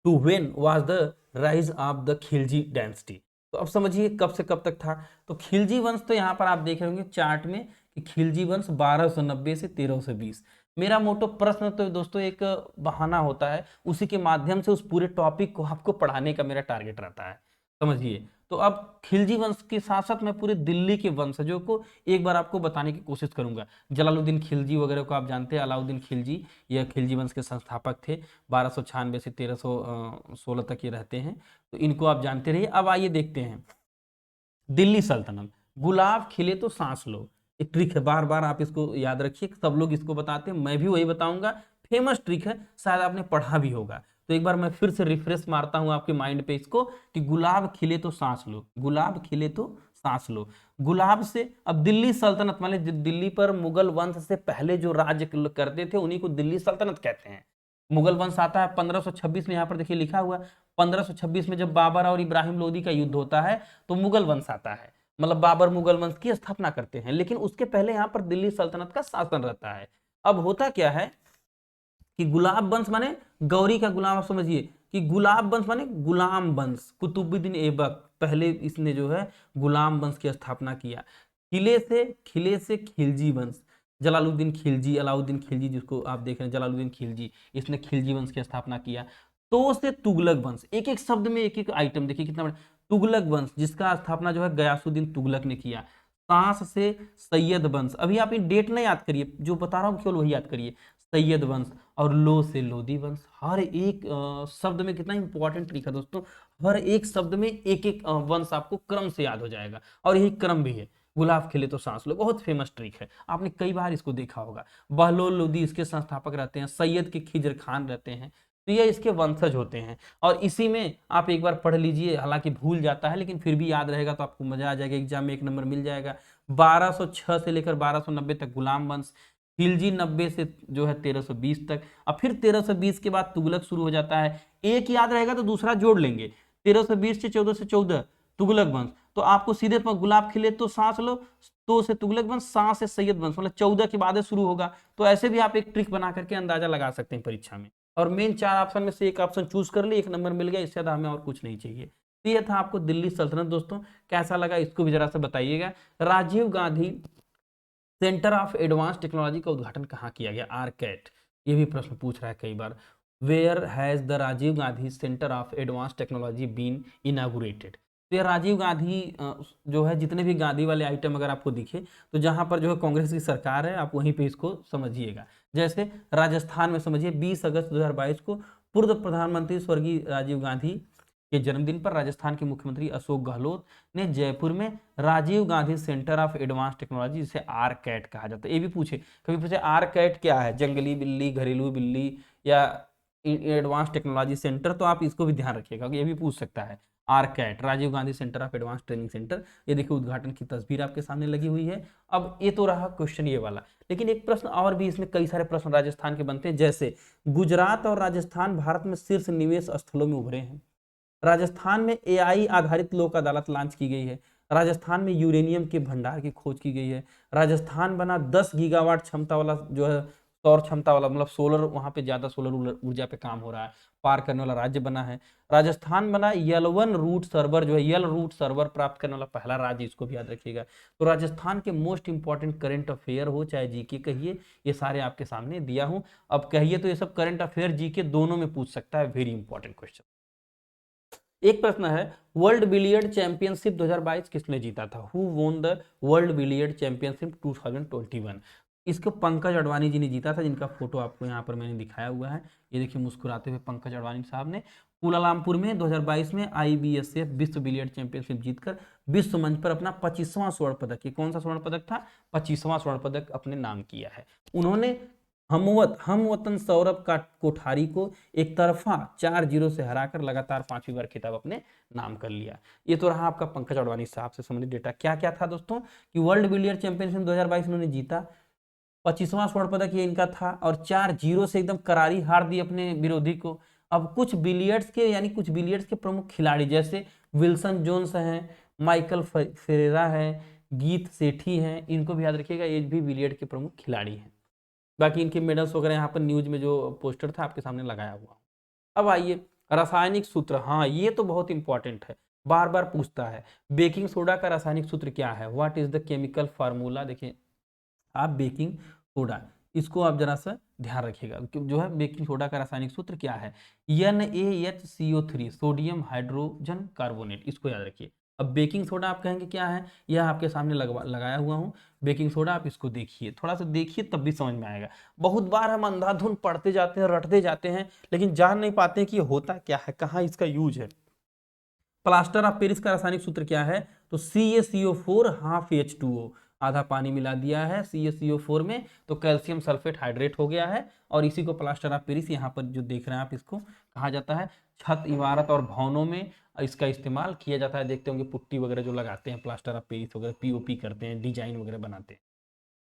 to when was the rise of the Khilji dynasty. तो अब समझिए कब से कब तक था। तो खिलजी वंश, तो यहाँ पर आप देख रहे होंगे चार्ट में कि खिलजी वंश 1290 से 1320। मेरा मोटो प्रश्न तो दोस्तों एक बहाना होता है, उसी के माध्यम से उस पूरे टॉपिक को आपको पढ़ाने का मेरा टारगेट रहता है, समझिए। तो अब खिलजी वंश के साथ साथ मैं पूरे दिल्ली के वंशजों को एक बार आपको बताने की कोशिश करूंगा। जलालुद्दीन खिलजी वगैरह को आप जानते हैं, अलाउद्दीन खिलजी, यह खिलजी वंश के संस्थापक थे। 1296 से 1316 तक ये रहते हैं, तो इनको आप जानते रहिए। अब आइए देखते हैं दिल्ली सल्तनत। गुलाब खिले तो सांस लो, एक ट्रिक है, बार बार आप इसको याद रखिए, सब लोग इसको बताते हैं, मैं भी वही बताऊंगा। फेमस ट्रिक है, शायद आपने पढ़ा भी होगा। तो एक बार मैं फिर से रिफ्रेश मारता हूं आपके माइंड पे इसको, कि गुलाब खिले तो सांस लो, गुलाब खिले तो सांस लो। गुलाब से, अब दिल्ली सल्तनत माने दिल्ली पर मुगल वंश से पहले जो राज्य करते थे उन्हीं को दिल्ली सल्तनत कहते हैं। मुगल वंश आता है 1526 में, यहाँ पर देखिए लिखा हुआ 1526 में, जब बाबर और इब्राहिम लोदी का युद्ध होता है तो मुगल वंश आता है। मतलब बाबर मुगल वंश की स्थापना करते हैं, लेकिन उसके पहले यहाँ पर दिल्ली सल्तनत का शासन रहता है। अब होता क्या है कि गुलाब वंश माने गौरी का गुलाम, आप समझिए कि गुलाब वंश माने गुलाम वंश, कुतुबुद्दीन ऐबक पहले इसने जो है गुलाम वंश की स्थापना किया। खिले से खिलजी वंश, जलालुद्दीन खिलजी, अलाउद्दीन खिलजी, जिसको आप देख रहे हैं जलालुद्दीन खिलजी, इसने खिलजी वंश की स्थापना किया। तो से तुगलक वंश, एक एक शब्द में एक एक आइटम देखिए कितना बड़ा। तुगलक वंश जिसका स्थापना जो है गयासुद्दीन तुगलक ने किया। सांस से सैयद वंश, अभी आप ये डेट नहीं याद करिए, जो बता रहा हूँ केवल वही याद करिए, सैयद वंश। और लो से लोदी वंश। हर एक शब्द में कितना इंपॉर्टेंट लिखा दोस्तों, हर एक शब्द में एक एक वंश आपको क्रम से याद हो जाएगा, और यही क्रम भी है। गुलाब खिले तो सांस लो, बहुत फेमस ट्रिक है, आपने कई बार इसको देखा होगा। बहलोल लोदी इसके संस्थापक रहते हैं, सैयद के खिजर खान रहते हैं, तो ये इसके वंशज होते हैं। और इसी में आप एक बार पढ़ लीजिए, हालांकि भूल जाता है लेकिन फिर भी याद रहेगा तो आपको मजा आ जाएगा, एग्जाम में एक नंबर मिल जाएगा। 1206 से लेकर 1290 तक गुलाम वंश, खिलजी 90 से जो है 1320 तक। अब फिर 1320 के बाद तुगलक शुरू हो जाता है। एक याद रहेगा तो दूसरा जोड़ लेंगे, 1320 से 1414 तुगलक वंश। तो आपको सीधे गुलाब खिले तो सांस लो, तो से तुगलक वंश, सांस से सैयद वंश, मतलब 14 के बाद शुरू होगा। तो ऐसे भी आप एक ट्रिक बना करके अंदाजा लगा सकते हैं परीक्षा में। और मेन 4 ऑप्शन में से एक ऑप्शन चूज कर लिए, एक नंबर मिल गया, इससे ज्यादा हमें और कुछ नहीं चाहिए। तो ये था आपको दिल्ली सल्तनत। दोस्तों कैसा लगा इसको भी जरा सा बताइएगा। Rajiv Gandhi centre of advance technology का उद्घाटन कहाँ किया गया? आरकेट, ये भी प्रश्न पूछ रहा है कई बार। Where has the Rajiv Gandhi centre of advance technology been inaugurated. तो ये राजीव गांधी जो है, जितने भी गांधी वाले आइटम अगर आपको दिखे तो जहां पर जो है कांग्रेस की सरकार है, आप वहीं पे इसको समझिएगा। जैसे राजस्थान में समझिए 20 अगस्त 2022 को पूर्व प्रधानमंत्री स्वर्गीय राजीव गांधी के जन्मदिन पर राजस्थान के मुख्यमंत्री अशोक गहलोत ने जयपुर में Rajiv Gandhi centre of advance technology, जिसे आर कैट कहा जाता है। ये भी पूछे, कभी पूछे आर कैट क्या है, जंगली बिल्ली, घरेलू बिल्ली या एडवांस टेक्नोलॉजी सेंटर, तो आप इसको भी ध्यान रखिएगा, ये भी पूछ सकता है। R CAT, Rajiv Gandhi centre of advance training centre, ये देखिए उद्घाटन की तस्वीर आपके सामने लगी हुई है। अब ये तो रहा क्वेश्चन ये वाला, लेकिन एक प्रश्न और भी, इसमें कई सारे प्रश्न राजस्थान के बनते हैं। जैसे गुजरात और राजस्थान भारत में शीर्ष निवेश स्थलों में उभरे हैं। राजस्थान में एआई आधारित लोक अदालत लॉन्च की गई है। राजस्थान में यूरेनियम के भंडार की खोज की गई है। राजस्थान बना 10 गीगावाट क्षमता वाला जो है सौर क्षमता वाला, मतलब सोलर, वहां पे ज्यादा सोलर ऊर्जा पे काम हो रहा है, पार करने वाला राज्य बना है। राजस्थान बना यल1 रूट सर्वर, जो है यल रूट सर्वर प्राप्त करने वाला पहला राज्य, इसको भी याद रखिएगा। तो राजस्थान के मोस्ट इंपॉर्टेंट करंट अफेयर हो चाहे जीके कहिए, ये सारे आपके सामने दिया हूं। अब कहिए तो ये सब करंट अफेयर जीके दोनों में पूछ सकता है, वेरी इंपॉर्टेंट क्वेश्चन। एक प्रश्न है, वर्ल्ड बिलियर्ड चैंपियनशिप 2022 किसने जीता था? Who won the world billiard championship 2021? इसको पंकज अडवाणी जी ने जीता था, जिनका फोटो आपको यहाँ पर मैंने दिखाया हुआ है। ये देखिए मुस्कुराते हुए पंकज अडवाणी साहब ने कुलालमपुर में 2022 में IBSF विश्व बिलियर्ड चैंपियनशिप जीतकर विश्व मंच पर अपना 25वां स्वर्ण पदक, ये कौन सा स्वर्ण पदक था? 25वां स्वर्ण पदक अपने नाम किया है। उन्होंने हम वतन सौरभ का कोठारी को एक तरफा 4-0 से हराकर लगातार 5वीं बार खिताब अपने नाम कर लिया। ये तो रहा आपका पंकज अडवाणी साहब से संबंधित डेटा। क्या क्या था दोस्तों कि वर्ल्ड बिलियर्ड चैंपियनशिप 2022 इन्होंने जीता, 25वां स्वर्ण पदक ये इनका था, और 4-0 से एकदम करारी हार दी अपने विरोधी को। अब कुछ बिलियर्ड्स के, यानी कुछ बिलियर्ड्स के प्रमुख खिलाड़ी जैसे विल्सन जोन्स हैं, माइकल फेरेरा है, गीत सेठी हैं, इनको भी याद रखिएगा, ये भी बिलियर्ड के प्रमुख खिलाड़ी हैं। बाकी इनके मेडल्स वगैरह यहाँ पर न्यूज में जो पोस्टर था आपके सामने लगाया हुआ। अब आइए रासायनिक सूत्र, हाँ ये तो बहुत इंपॉर्टेंट है, बार बार पूछता है। बेकिंग सोडा का रासायनिक सूत्र क्या है? What is the chemical formula? देखिए आप बेकिंग सोडा, इसको आप जरा सा ध्यान रखिएगा, जो है बेकिंग सोडा का रासायनिक सूत्र क्या है? NaHCO3, सोडियम हाइड्रोजन कार्बोनेट, इसको याद रखिए। अब बेकिंग सोडा आप कहेंगे क्या है, यह आपके सामने लगाया हुआ हूँ बेकिंग सोडा, आप इसको देखिए, थोड़ा सा देखिए तब भी समझ में आएगा। बहुत बार हम अंधाधुंध पढ़ते जाते हैं, रटते जाते हैं, लेकिन जान नहीं पाते हैं कि ये होता क्या है, कहाँ इसका यूज है। प्लास्टर ऑफ पेरिस का रासायनिक सूत्र क्या है? तो CaCO4 हाफ H2O, आधा पानी मिला दिया है CaCO4 में, तो कैल्शियम सल्फेट हाइड्रेट हो गया है, और इसी को प्लास्टर ऑफ पेरिस, यहाँ पर जो देख रहे हैं आप, इसको कहा जाता है। छत, इमारत और भवनों में इसका इस्तेमाल किया जाता है। देखते होंगे पुट्टी वगैरह जो लगाते हैं प्लास्टर ऑफ पेरिस वगैरह, POP करते हैं, डिजाइन वगैरह बनाते हैं।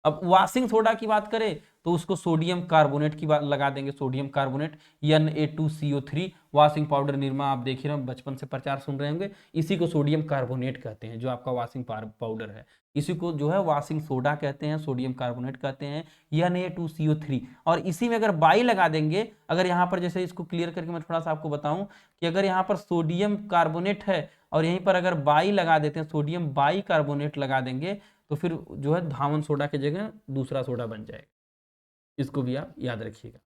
अब वॉशिंग सोडा की बात करें तो उसको सोडियम कार्बोनेट की बात लगा देंगे, sodium carbonate Na2CO3, washing powder Nirma, आप देख रहे हो बचपन से प्रचार सुन रहे होंगे, इसी को सोडियम कार्बोनेट कहते हैं, जो आपका वॉशिंग पाउडर है, इसी को जो है वॉशिंग सोडा कहते हैं, सोडियम कार्बोनेट कहते हैं, Na2CO3। और इसी में अगर बाई लगा देंगे, अगर यहाँ पर जैसे इसको क्लियर करके मैं थोड़ा सा आपको बताऊं कि अगर यहाँ पर सोडियम कार्बोनेट है और यहीं पर अगर बाई लगा देते हैं, सोडियम बाई कार्बोनेट लगा देंगे, तो फिर जो है धावन सोडा की जगह दूसरा सोडा बन जाएगा। इसको भी आप याद रखिएगा।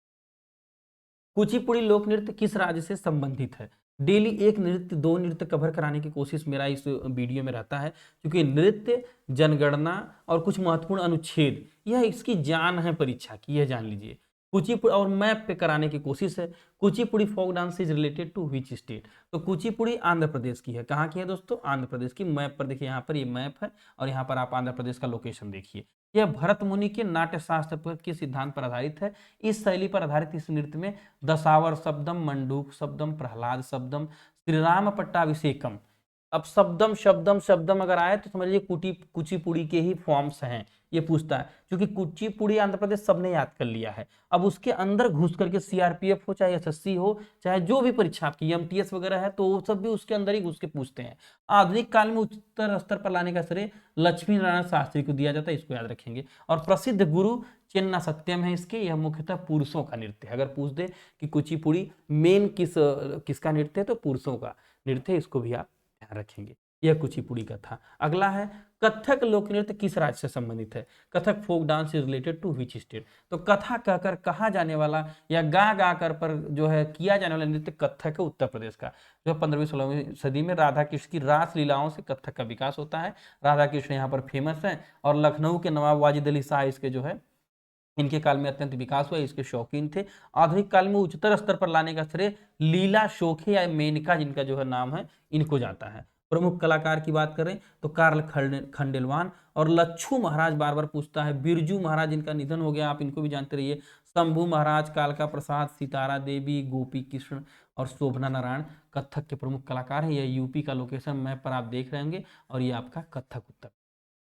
कुचिपुड़ी लोक नृत्य किस राज्य से संबंधित है? डेली एक नृत्य, दो नृत्य कवर कराने की कोशिश मेरा इस वीडियो में रहता है, क्योंकि नृत्य, जनगणना और कुछ महत्वपूर्ण अनुच्छेद, यह इसकी जान है परीक्षा की, यह जान लीजिए। कुचिपुड़ी और मैप पे कराने की कोशिश है। Kuchipudi folk dance is related to which state? तो कुचिपुड़ी आंध्र प्रदेश की है। कहाँ की है दोस्तों? आंध्र प्रदेश की। मैप पर देखिए, यहाँ पर ये मैप है और यहाँ पर आप आंध्र प्रदेश का लोकेशन देखिए। यह भरत मुनि के नाट्य शास्त्र पर के सिद्धांत पर आधारित है। इस शैली पर आधारित इस नृत्य में दशावर शब्दम, मंडूक शब्दम, प्रहलाद शब्दम, श्री राम पट्टाभिषेकम। अब शब्दम शब्दम शब्दम अगर आए तो समझ लीजिए कुचिपुड़ी के ही फॉर्म्स हैं। ये पूछता है, क्योंकि कुचिपुड़ी आंध्र प्रदेश सबने याद कर लिया है। अब उसके अंदर घुस करके CRPF हो, चाहे SSC हो, चाहे जो भी परीक्षा आपकी MTS वगैरह है, तो वो सब भी उसके अंदर ही घुस के पूछते हैं। आधुनिक काल में उच्चतर स्तर पर लाने का श्रेय लक्ष्मी नारायण शास्त्री को दिया जाता है, इसको याद रखेंगे। और प्रसिद्ध गुरु चेन्ना सत्यम है इसके। यह मुख्यतः पुरुषों का नृत्य है। अगर पूछ दे कि कुचिपुड़ी मेन किसका नृत्य है, तो पुरुषों का नृत्य है, इसको भी आप ध्यान रखेंगे। यह कुचिपुड़ी का था। अगला है कथक लोक नृत्य किस राज्य से संबंधित है? Kathak folk dance is related to which state? तो कथा कहकर कहा जाने वाला या गा गा कर पर जो है किया जाने वाला नृत्य कथक है उत्तर प्रदेश का। जो 15वीं-16वीं सदी में राधा कृष्ण की रास लीलाओं से कथक का विकास होता है। राधा कृष्ण यहाँ पर फेमस है और लखनऊ के नवाब वाजिद अली शाह इसके जो है इनके काल में अत्यंत विकास हुआ, इसके शौकीन थे। आधुनिक काल में उच्चतर स्तर पर लाने का श्रेय लीला शोखे या मेनका जिनका जो है नाम है इनको जाता है। प्रमुख कलाकार की बात करें तो कार्ल खंडेलवाल और लच्छू महाराज बार बार पूछता है, बिरजू महाराज इनका निधन हो गया, आप इनको भी जानते रहिए। शंभू महाराज, कालका प्रसाद, सितारा देवी, गोपी कृष्ण और शोभना नारायण कथक के प्रमुख कलाकार हैं। यह यूपी का लोकेशन मैप पर आप देख रहे होंगे और ये आपका कथक उत्तर।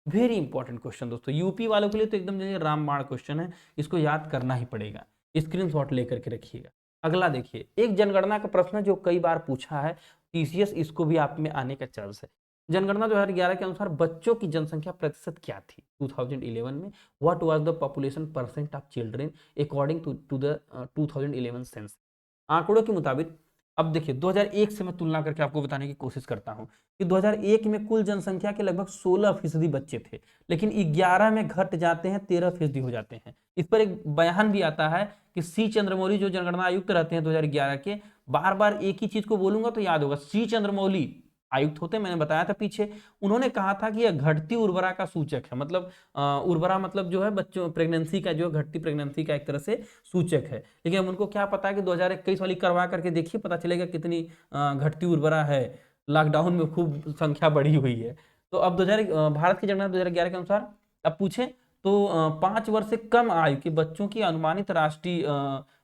वेरी इंपॉर्टेंट क्वेश्चन दोस्तों, यूपी वालों के लिए तो एकदम रामबाण क्वेश्चन है, इसको याद करना ही पड़ेगा, स्क्रीनशॉट लेकर के रखिएगा। अगला देखिए, एक जनगणना का प्रश्न जो कई बार पूछा है टीसीएस, इसको भी आप में आने का चांस है। जनगणना 2011 के अनुसार बच्चों की जनसंख्या प्रतिशत क्या थी 2011 में? What was the population percent of children according to the 2011 census? आंकड़ों के मुताबिक, अब देखिए 2001 से मैं तुलना करके आपको बताने की कोशिश करता हूं कि 2001 में कुल जनसंख्या के लगभग 16% बच्चे थे, लेकिन 11 में घट जाते हैं, 13% हो जाते हैं। इस पर एक बयान भी आता है कि सी चंद्रमौली जो जनगणना आयुक्त रहते हैं 2011 के, बार बार एक ही चीज को बोलूंगा तो याद होगा, सी चंद्रमौली आयुक्त होते, मैंने बताया था पीछे, उन्होंने कहा था कि यह घटती उर्वरा का सूचक है। मतलब उर्वरा मतलब जो है बच्चों प्रेगनेंसी का, जो घटती प्रेगनेंसी का एक तरह से सूचक है। लेकिन अब उनको क्या पता है कि 2021 वाली करवा करके देखिए, पता चलेगा कितनी घटती उर्वरा है। लॉकडाउन में खूब संख्या बढ़ी हुई है। तो अब 2000 भारत की जनगणना 2011 के अनुसार अब पूछे तो 5 वर्ष से कम आयु के बच्चों की अनुमानित राष्ट्रीय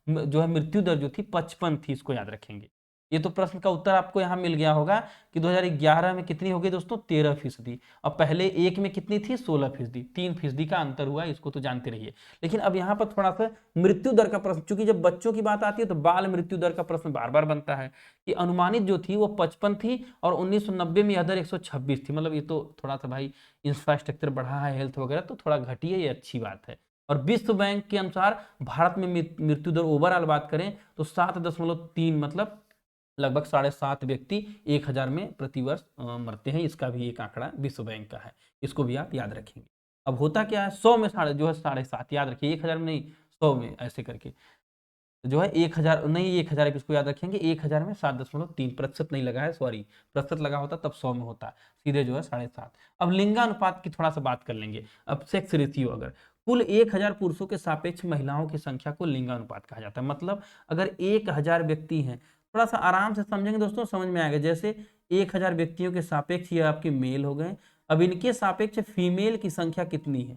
जो है मृत्यु दर जो थी 55 थी, इसको याद रखेंगे। ये तो प्रश्न का उत्तर आपको यहाँ मिल गया होगा कि 2011 में कितनी हो गई दोस्तों, 13%। अब पहले एक में कितनी थी, 16%, 3% का अंतर हुआ, इसको तो जानते रहिए। लेकिन अब यहाँ पर थोड़ा सा मृत्यु दर का प्रश्न, चूंकि जब बच्चों की बात आती है तो बाल मृत्यु दर का प्रश्न बार बार बनता है कि अनुमानित जो थी वो 55 थी और 1990 में यह दर 126 थी। मतलब ये तो थोड़ा सा भाई इंफ्रास्ट्रक्चर बढ़ा है, हेल्थ वगैरह, तो थोड़ा घटी है, ये अच्छी बात है। और विश्व बैंक के अनुसार भारत में मृत्यु दर ओवरऑल बात करें तो 7.3, मतलब लगभग 7.5 व्यक्ति 1000 में प्रतिवर्ष मरते हैं। इसका भी एक आंकड़ा विश्व बैंक का है, इसको भी आप याद रखेंगे। अब होता क्या है, 100 में जो है 7.5 याद रखिए, 1000 में नहीं, 100 में ऐसे करके जो है 1000 नहीं, 1000 इसको याद रखेंगे, 1000 में 7.3, प्रतिशत नहीं लगा है, सॉरी, प्रतिशत लगा होता तब 100 में होता, सीधे जो है 7.5। अब लिंगानुपात की थोड़ा सा बात कर लेंगे। अब सेक्स रेशियो, अगर कुल 1000 पुरुषों के सापेक्ष महिलाओं की संख्या को लिंगानुपात कहा जाता है। मतलब अगर 1000 व्यक्ति हैं, थोड़ा सा आराम से समझेंगे दोस्तों, समझ में आएगा। जैसे 1000 व्यक्तियों के सापेक्ष ये आपके मेल हो गए, अब इनके सापेक्ष फीमेल की संख्या कितनी है,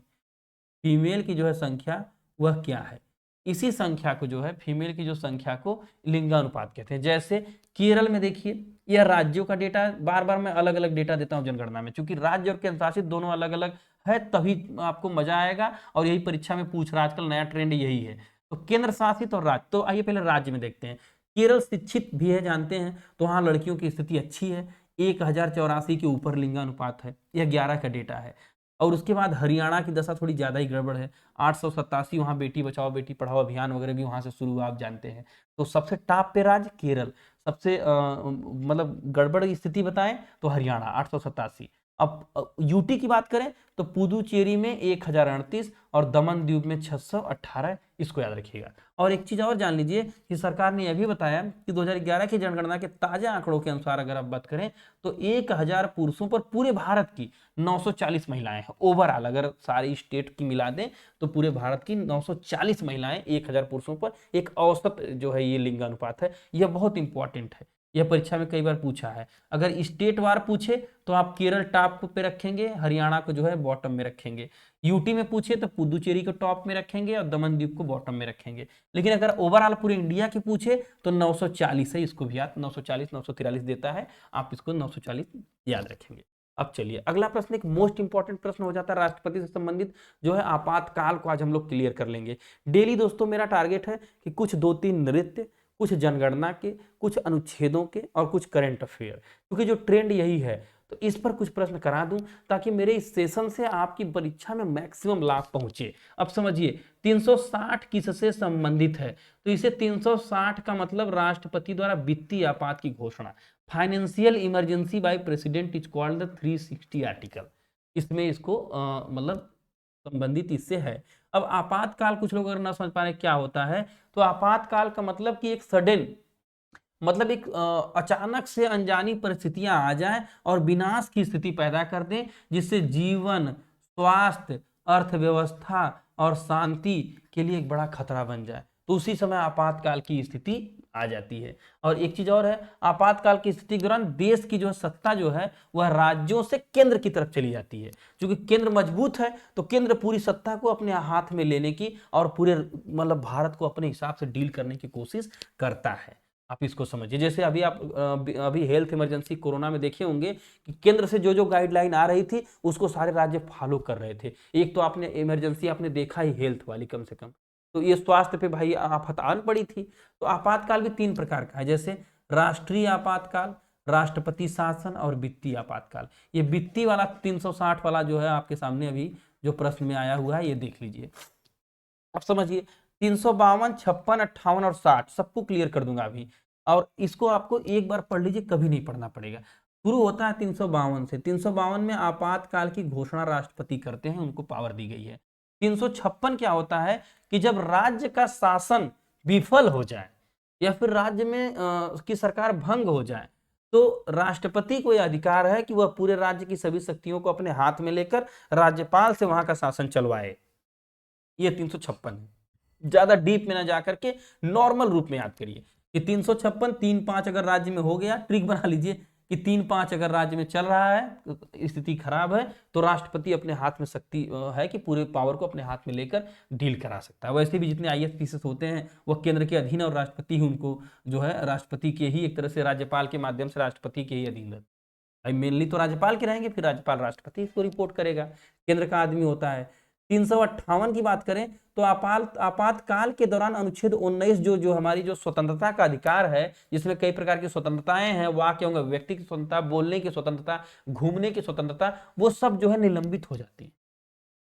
फीमेल की जो है संख्या वह क्या है, इसी संख्या को जो है फीमेल की जो संख्या को लिंगानुपात कहते हैं। जैसे केरल में देखिए, यह राज्यों का डेटा, बार बार मैं अलग अलग डेटा देता हूं जनगणना में, क्योंकि राज्य और केंद्र शासित दोनों अलग अलग है, तभी आपको मजा आएगा और यही परीक्षा में पूछ रहा है, आजकल नया ट्रेंड यही है। तो केंद्र शासित और राज्य, तो आइए पहले राज्य में देखते हैं। केरल शिक्षित भी है, जानते हैं, तो वहां लड़कियों की स्थिति अच्छी है, 1084 के ऊपर लिंगानुपात है, यह 11 का डेटा है। और उसके बाद हरियाणा की दशा थोड़ी ज्यादा ही गड़बड़ है, 887, वहां बेटी बचाओ बेटी पढ़ाओ अभियान वगैरह भी वहां से शुरू, आप जानते हैं। तो सबसे टॉप पे राज्य केरल, सबसे मतलब गड़बड़ स्थिति बताएं तो हरियाणा 887। अब यूटी की बात करें तो पुदुचेरी में 1038 और दमन द्वीप में 618, इसको याद रखिएगा। और एक चीज और जान लीजिए कि सरकार ने यह भी बताया कि 2011 की जनगणना के ताजा आंकड़ों के अनुसार अगर आप बात करें तो 1000 पुरुषों पर पूरे भारत की 940 महिलाएं हैं ओवरऑल। अगर सारी स्टेट की मिला दें तो पूरे भारत की 940 महिलाएं 1000 पुरुषों पर, एक औसत जो है ये लिंगानुपात है। यह बहुत इंपॉर्टेंट है, यह परीक्षा में कई बार पूछा है। अगर स्टेट वार पूछे तो आप केरल टॉप पे रखेंगे, हरियाणा को जो है बॉटम में रखेंगे। यूटी में पूछे तो पुदुचेरी को टॉप में रखेंगे और दमन द्वीप को बॉटम में रखेंगे। लेकिन अगर ओवरऑल पूरे इंडिया की पूछे तो 940 है, इसको भी याद, 940 943 देता है, आप इसको 940 याद रखेंगे। अब चलिए अगला प्रश्न, एक मोस्ट इंपॉर्टेंट प्रश्न हो जाता है राष्ट्रपति से संबंधित, जो है आपातकाल को आज हम लोग क्लियर कर लेंगे। डेली दोस्तों मेरा टारगेट है कि कुछ 2-3 नृत्य, कुछ जनगणना के, कुछ अनुच्छेदों के और कुछ करंट अफेयर, क्योंकि जो ट्रेंड यही है। तो इस पर कुछ प्रश्न करा दूं ताकि मेरे इस सेशन से आपकी परीक्षा में मैक्सिमम लाभ पहुंचे। अब समझिए 360 किससे संबंधित है, तो इसे 360 का मतलब राष्ट्रपति द्वारा वित्तीय आपात की घोषणा, financial emergency by president is called the 360 article, इसमें इसको मतलब संबंधित इससे है। अब आपातकाल कुछ लोग अगर ना समझ पा रहे क्या होता है, तो आपातकाल का मतलब कि एक सडन, मतलब एक अचानक से अनजानी परिस्थितियां आ जाएं और विनाश की स्थिति पैदा कर दें, जिससे जीवन, स्वास्थ्य, अर्थव्यवस्था और शांति के लिए एक बड़ा खतरा बन जाए, तो उसी समय आपातकाल की स्थिति आ जाती है। और एक चीज और है, आपातकाल की स्थिति के दौरान देश की जो सत्ता जो है वह राज्यों से केंद्र की तरफ चली जाती है। क्योंकि केंद्र मजबूत है तो केंद्र पूरी सत्ता को अपने हाथ में लेने की और पूरे मतलब भारत को अपने हिसाब से डील करने की कोशिश करता है। आप इसको समझिए, जैसे अभी आप अभी हेल्थ इमरजेंसी कोरोना में देखे होंगे कि केंद्र से जो जो गाइडलाइन आ रही थी उसको सारे राज्य फॉलो कर रहे थे। एक तो आपने इमरजेंसी आपने देखा ही हेल्थ वाली, कम से कम तो ये स्वास्थ्य पे भाई आफत आन पड़ी थी। तो आपातकाल भी 3 प्रकार का है, जैसे राष्ट्रीय आपातकाल, राष्ट्रपति शासन और वित्तीय आपातकाल। ये वित्तीय वाला 360 वाला जो है आपके सामने अभी जो प्रश्न में आया हुआ है ये देख लीजिए। अब समझिए 352, 56, 58 और 60 सबको क्लियर कर दूंगा अभी, और इसको आपको एक बार पढ़ लीजिए, कभी नहीं पढ़ना पड़ेगा। शुरू होता है 352 से। 352 में आपातकाल की घोषणा राष्ट्रपति करते हैं, उनको पावर दी गई है। 356 क्या होता है कि जब राज्य का शासन विफल हो जाए या फिर राज्य में की सरकार भंग हो जाए, तो राष्ट्रपति को यह अधिकार है कि वह पूरे राज्य की सभी शक्तियों को अपने हाथ में लेकर राज्यपाल से वहां का शासन चलवाए। ये 356 है। ज्यादा डीप में ना जाकर के नॉर्मल रूप में याद करिए कि 356 3-5 अगर राज्य में हो गया, ट्रिक बना लीजिए कि 3-5 अगर राज्य में चल रहा है, स्थिति खराब है, तो राष्ट्रपति अपने हाथ में शक्ति है कि पूरे पावर को अपने हाथ में लेकर डील करा सकता है। वैसे भी जितने आईएएस पीसीएस होते हैं वह केंद्र के अधीन, और राष्ट्रपति ही उनको जो है राष्ट्रपति के ही एक तरह से राज्यपाल के माध्यम से राष्ट्रपति के ही अधीन रहते हैं। मेनली तो राज्यपाल के रहेंगे, फिर राज्यपाल राष्ट्रपति इसको रिपोर्ट करेगा, केंद्र का आदमी होता है। 358 की बात करें तो आपातकाल के दौरान अनुच्छेद 19 जो हमारी जो स्वतंत्रता का अधिकार है, जिसमें कई प्रकार की स्वतंत्रताएं हैं, वाक्य होंगे, व्यक्ति की स्वतंत्रता, बोलने की स्वतंत्रता, घूमने की स्वतंत्रता, वो सब जो है निलंबित हो जाती है।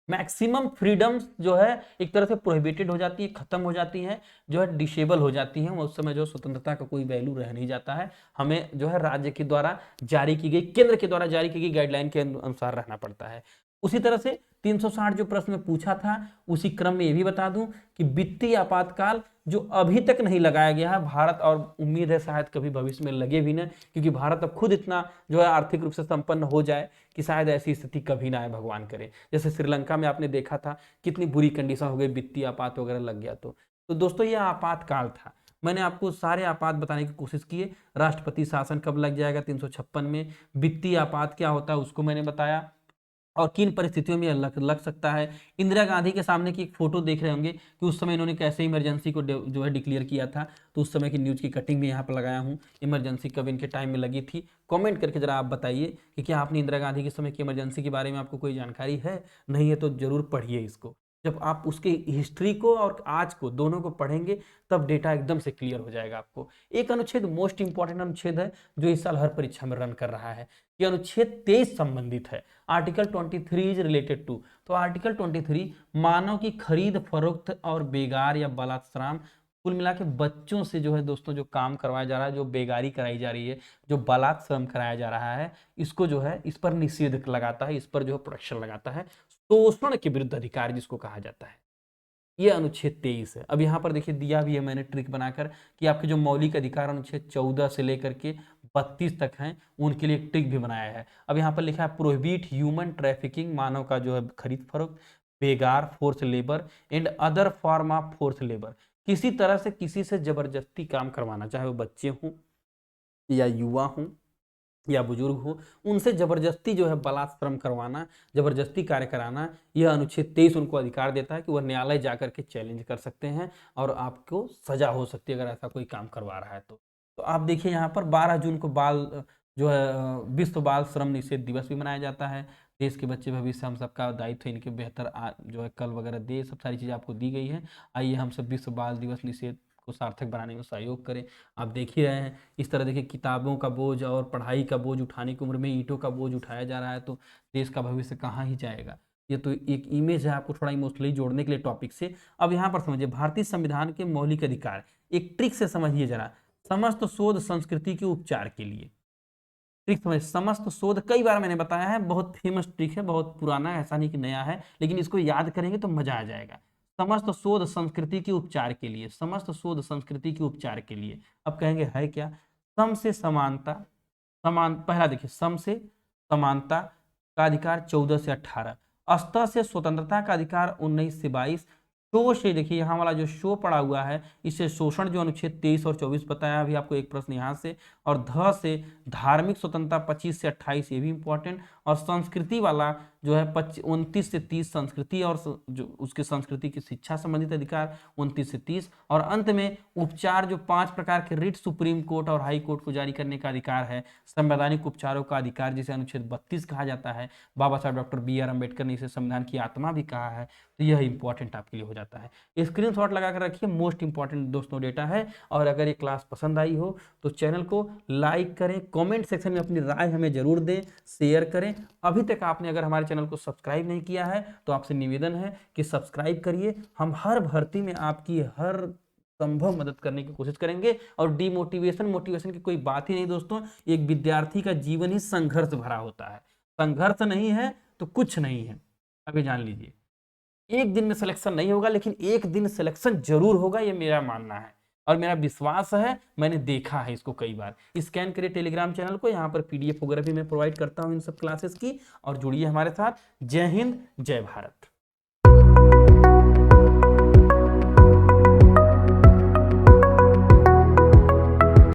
मैक्सिमम फ्रीडम्स जो है एक तरह से प्रोहिबिटेड हो जाती है, खत्म हो जाती है, जो है डिसेबल हो जाती है। उस समय जो स्वतंत्रता का कोई वैल्यू रह नहीं जाता है, हमें जो है राज्य के द्वारा जारी की गई, केंद्र के द्वारा जारी की गई गाइडलाइन के अनुसार रहना पड़ता है। उसी तरह से 360 जो प्रश्न में पूछा था, उसी क्रम में ये भी बता दूं कि वित्तीय आपातकाल जो अभी तक नहीं लगाया गया है भारत, और उम्मीद है शायद कभी भविष्य में लगे भी ना, क्योंकि भारत अब खुद इतना जो है आर्थिक रूप से संपन्न हो जाए कि शायद ऐसी स्थिति कभी ना आए, भगवान करे। जैसे श्रीलंका में आपने देखा था कितनी बुरी कंडीशन हो गई, वित्तीय आपात वगैरह लग गया। तो दोस्तों यह आपातकाल था। मैंने आपको सारे आपात बताने की कोशिश की है। राष्ट्रपति शासन कब लग जाएगा 356 में, वित्तीय आपात क्या होता है उसको मैंने बताया, और किन परिस्थितियों में लग सकता है। इंदिरा गांधी के सामने की एक फोटो देख रहे होंगे कि उस समय इन्होंने कैसे इमरजेंसी को जो है डिक्लेयर किया था, तो उस समय की न्यूज़ की कटिंग भी यहाँ पर लगाया हूँ। इमरजेंसी कब इनके टाइम में लगी थी, कमेंट करके जरा आप बताइए कि क्या आपने इंदिरा गांधी के समय की इमरजेंसी के बारे में आपको कोई जानकारी है। नहीं है तो जरूर पढ़िए इसको। जब आप उसके हिस्ट्री को और आज को दोनों को पढ़ेंगे तब डेटा एकदम से क्लियर हो जाएगा आपको। एक अनुच्छेद मोस्ट इंपॉर्टेंट अनुच्छेद है जो इस साल हर परीक्षा में रन कर रहा है, ये अनुच्छेद 23 संबंधित है। आर्टिकल 23 इज रिलेटेड टू, तो आर्टिकल 23 मानव की खरीद फरोख्त और बेगार या बलात्श्रम, कुल मिला के बच्चों से जो है दोस्तों जो काम करवाया जा रहा है, जो बेगारी कराई जा रही है, जो बलात्श्रम कराया जा रहा है, इसको जो है इस पर निषेध लगाता है, इस पर जो है प्रोटेक्शन लगाता है। शोषण के विरुद्ध अधिकार जिसको कहा जाता है, ये अनुच्छेद 23 है। अब यहाँ पर देखिए दिया भी है मैंने ट्रिक बनाकर कि आपके जो मौलिक अधिकार अनुच्छेद 14 से लेकर के 32 तक हैं, उनके लिए एक ट्रिक भी बनाया है। अब यहाँ पर लिखा है प्रोहिबिट ह्यूमन ट्रैफिकिंग, मानव का जो है खरीद फरोख्त, बेगार force labour and other form of force labour, किसी तरह से किसी से जबरदस्ती काम करवाना, चाहे वो बच्चे हों या युवा हों या बुजुर्ग हो, उनसे जबरदस्ती जो है बलात्श्रम करवाना, जबरदस्ती कार्य कराना, यह अनुच्छेद 23 उनको अधिकार देता है कि वह न्यायालय जाकर के चैलेंज कर सकते हैं और आपको सजा हो सकती है अगर ऐसा कोई काम करवा रहा है तो आप देखिए यहाँ पर 12 जून को जो है विश्व बाल श्रम निषेध दिवस भी मनाया जाता है। देश के बच्चे भविष्य हम सबका दायित्व है, इनके बेहतर जो है कल वगैरह दे, सब सारी चीज़ें आपको दी गई है। आइए हम सब विश्व बाल दिवस निषेध को सार्थक बनाने में सहयोग करे। आप देख ही रहे हैं, इस तरह देखिए किताबों का बोझ और पढ़ाई का बोझ उठाने की उम्र में ईंटों का बोझ उठाया जा रहा है, तो देश का भविष्य कहाँ ही जाएगा। ये तो एक इमेज है आपको थोड़ा इमोशनली जोड़ने के लिए टॉपिक से। अब यहाँ पर समझिए भारतीय संविधान के मौलिक अधिकार, एक ट्रिक से समझिए जरा। समस्त शोध संस्कृति के उपचार के लिए, ट्रिक समझ, समस्त शोध कई बार मैंने बताया है, बहुत फेमस ट्रिक है, बहुत पुराना है, ऐसा नहीं कि नया है, लेकिन इसको याद करेंगे तो मजा आ जाएगा। समस्त शोध संस्कृति के उपचार के लिए, समस्त शोध संस्कृति के उपचार के लिए। अब कहेंगे है क्या? सम से समानता, समान, पहला देखिए सम से समानता का अधिकार 14 से 18, अस्तर से स्वतंत्रता का अधिकार 19 से 22, शो से देखिए यहाँ वाला जो शो पड़ा हुआ है, इससे शोषण जो अनुच्छेद 23 और 24 बताया अभी आपको एक प्रश्न यहाँ से, और ध से धार्मिक स्वतंत्रता 25 से 28, ये भी इंपॉर्टेंट, और संस्कृति वाला जो है 29 से 30 संस्कृति और जो उसके संस्कृति की शिक्षा संबंधित अधिकार 29 से 30, और अंत में उपचार जो 5 प्रकार के रिट सुप्रीम कोर्ट और हाई कोर्ट को जारी करने का अधिकार है, संवैधानिक उपचारों का अधिकार जिसे अनुच्छेद 32 कहा जाता है, बाबा साहब डॉक्टर BR अम्बेडकर ने इसे संविधान की आत्मा भी कहा है, तो यह इंपॉर्टेंट आपके लिए हो जाता है। स्क्रीनशॉट लगा कर रखिए, मोस्ट इंपॉर्टेंट दोस्तों डेटा है। और अगर ये क्लास पसंद आई हो तो चैनल को लाइक करें, कमेंट सेक्शन में अपनी राय हमें जरूर दें, शेयर करें। अभी तक आपने अगर हमारे चैनल को सब्सक्राइब नहीं किया है तो आपसे निवेदन है कि सब्सक्राइब करिए। हम हर भर्ती में आपकी हर संभव मदद करने की कोशिश करेंगे। और डिमोटिवेशन मोटिवेशन की कोई बात ही नहीं दोस्तों, एक विद्यार्थी का जीवन ही संघर्ष भरा होता है, संघर्ष नहीं है तो कुछ नहीं है। अभी जान लीजिए, एक दिन में सिलेक्शन नहीं होगा, लेकिन एक दिन सिलेक्शन जरूर होगा, ये मेरा मानना है और मेरा विश्वास है, मैंने देखा है इसको कई बार। स्कैन करिए टेलीग्राम चैनल को, यहाँ पर PDF वगैरह भी मैं प्रोवाइड करता हूँ इन सब क्लासेस की, और जुड़िए हमारे साथ। जय हिंद, जय भारत।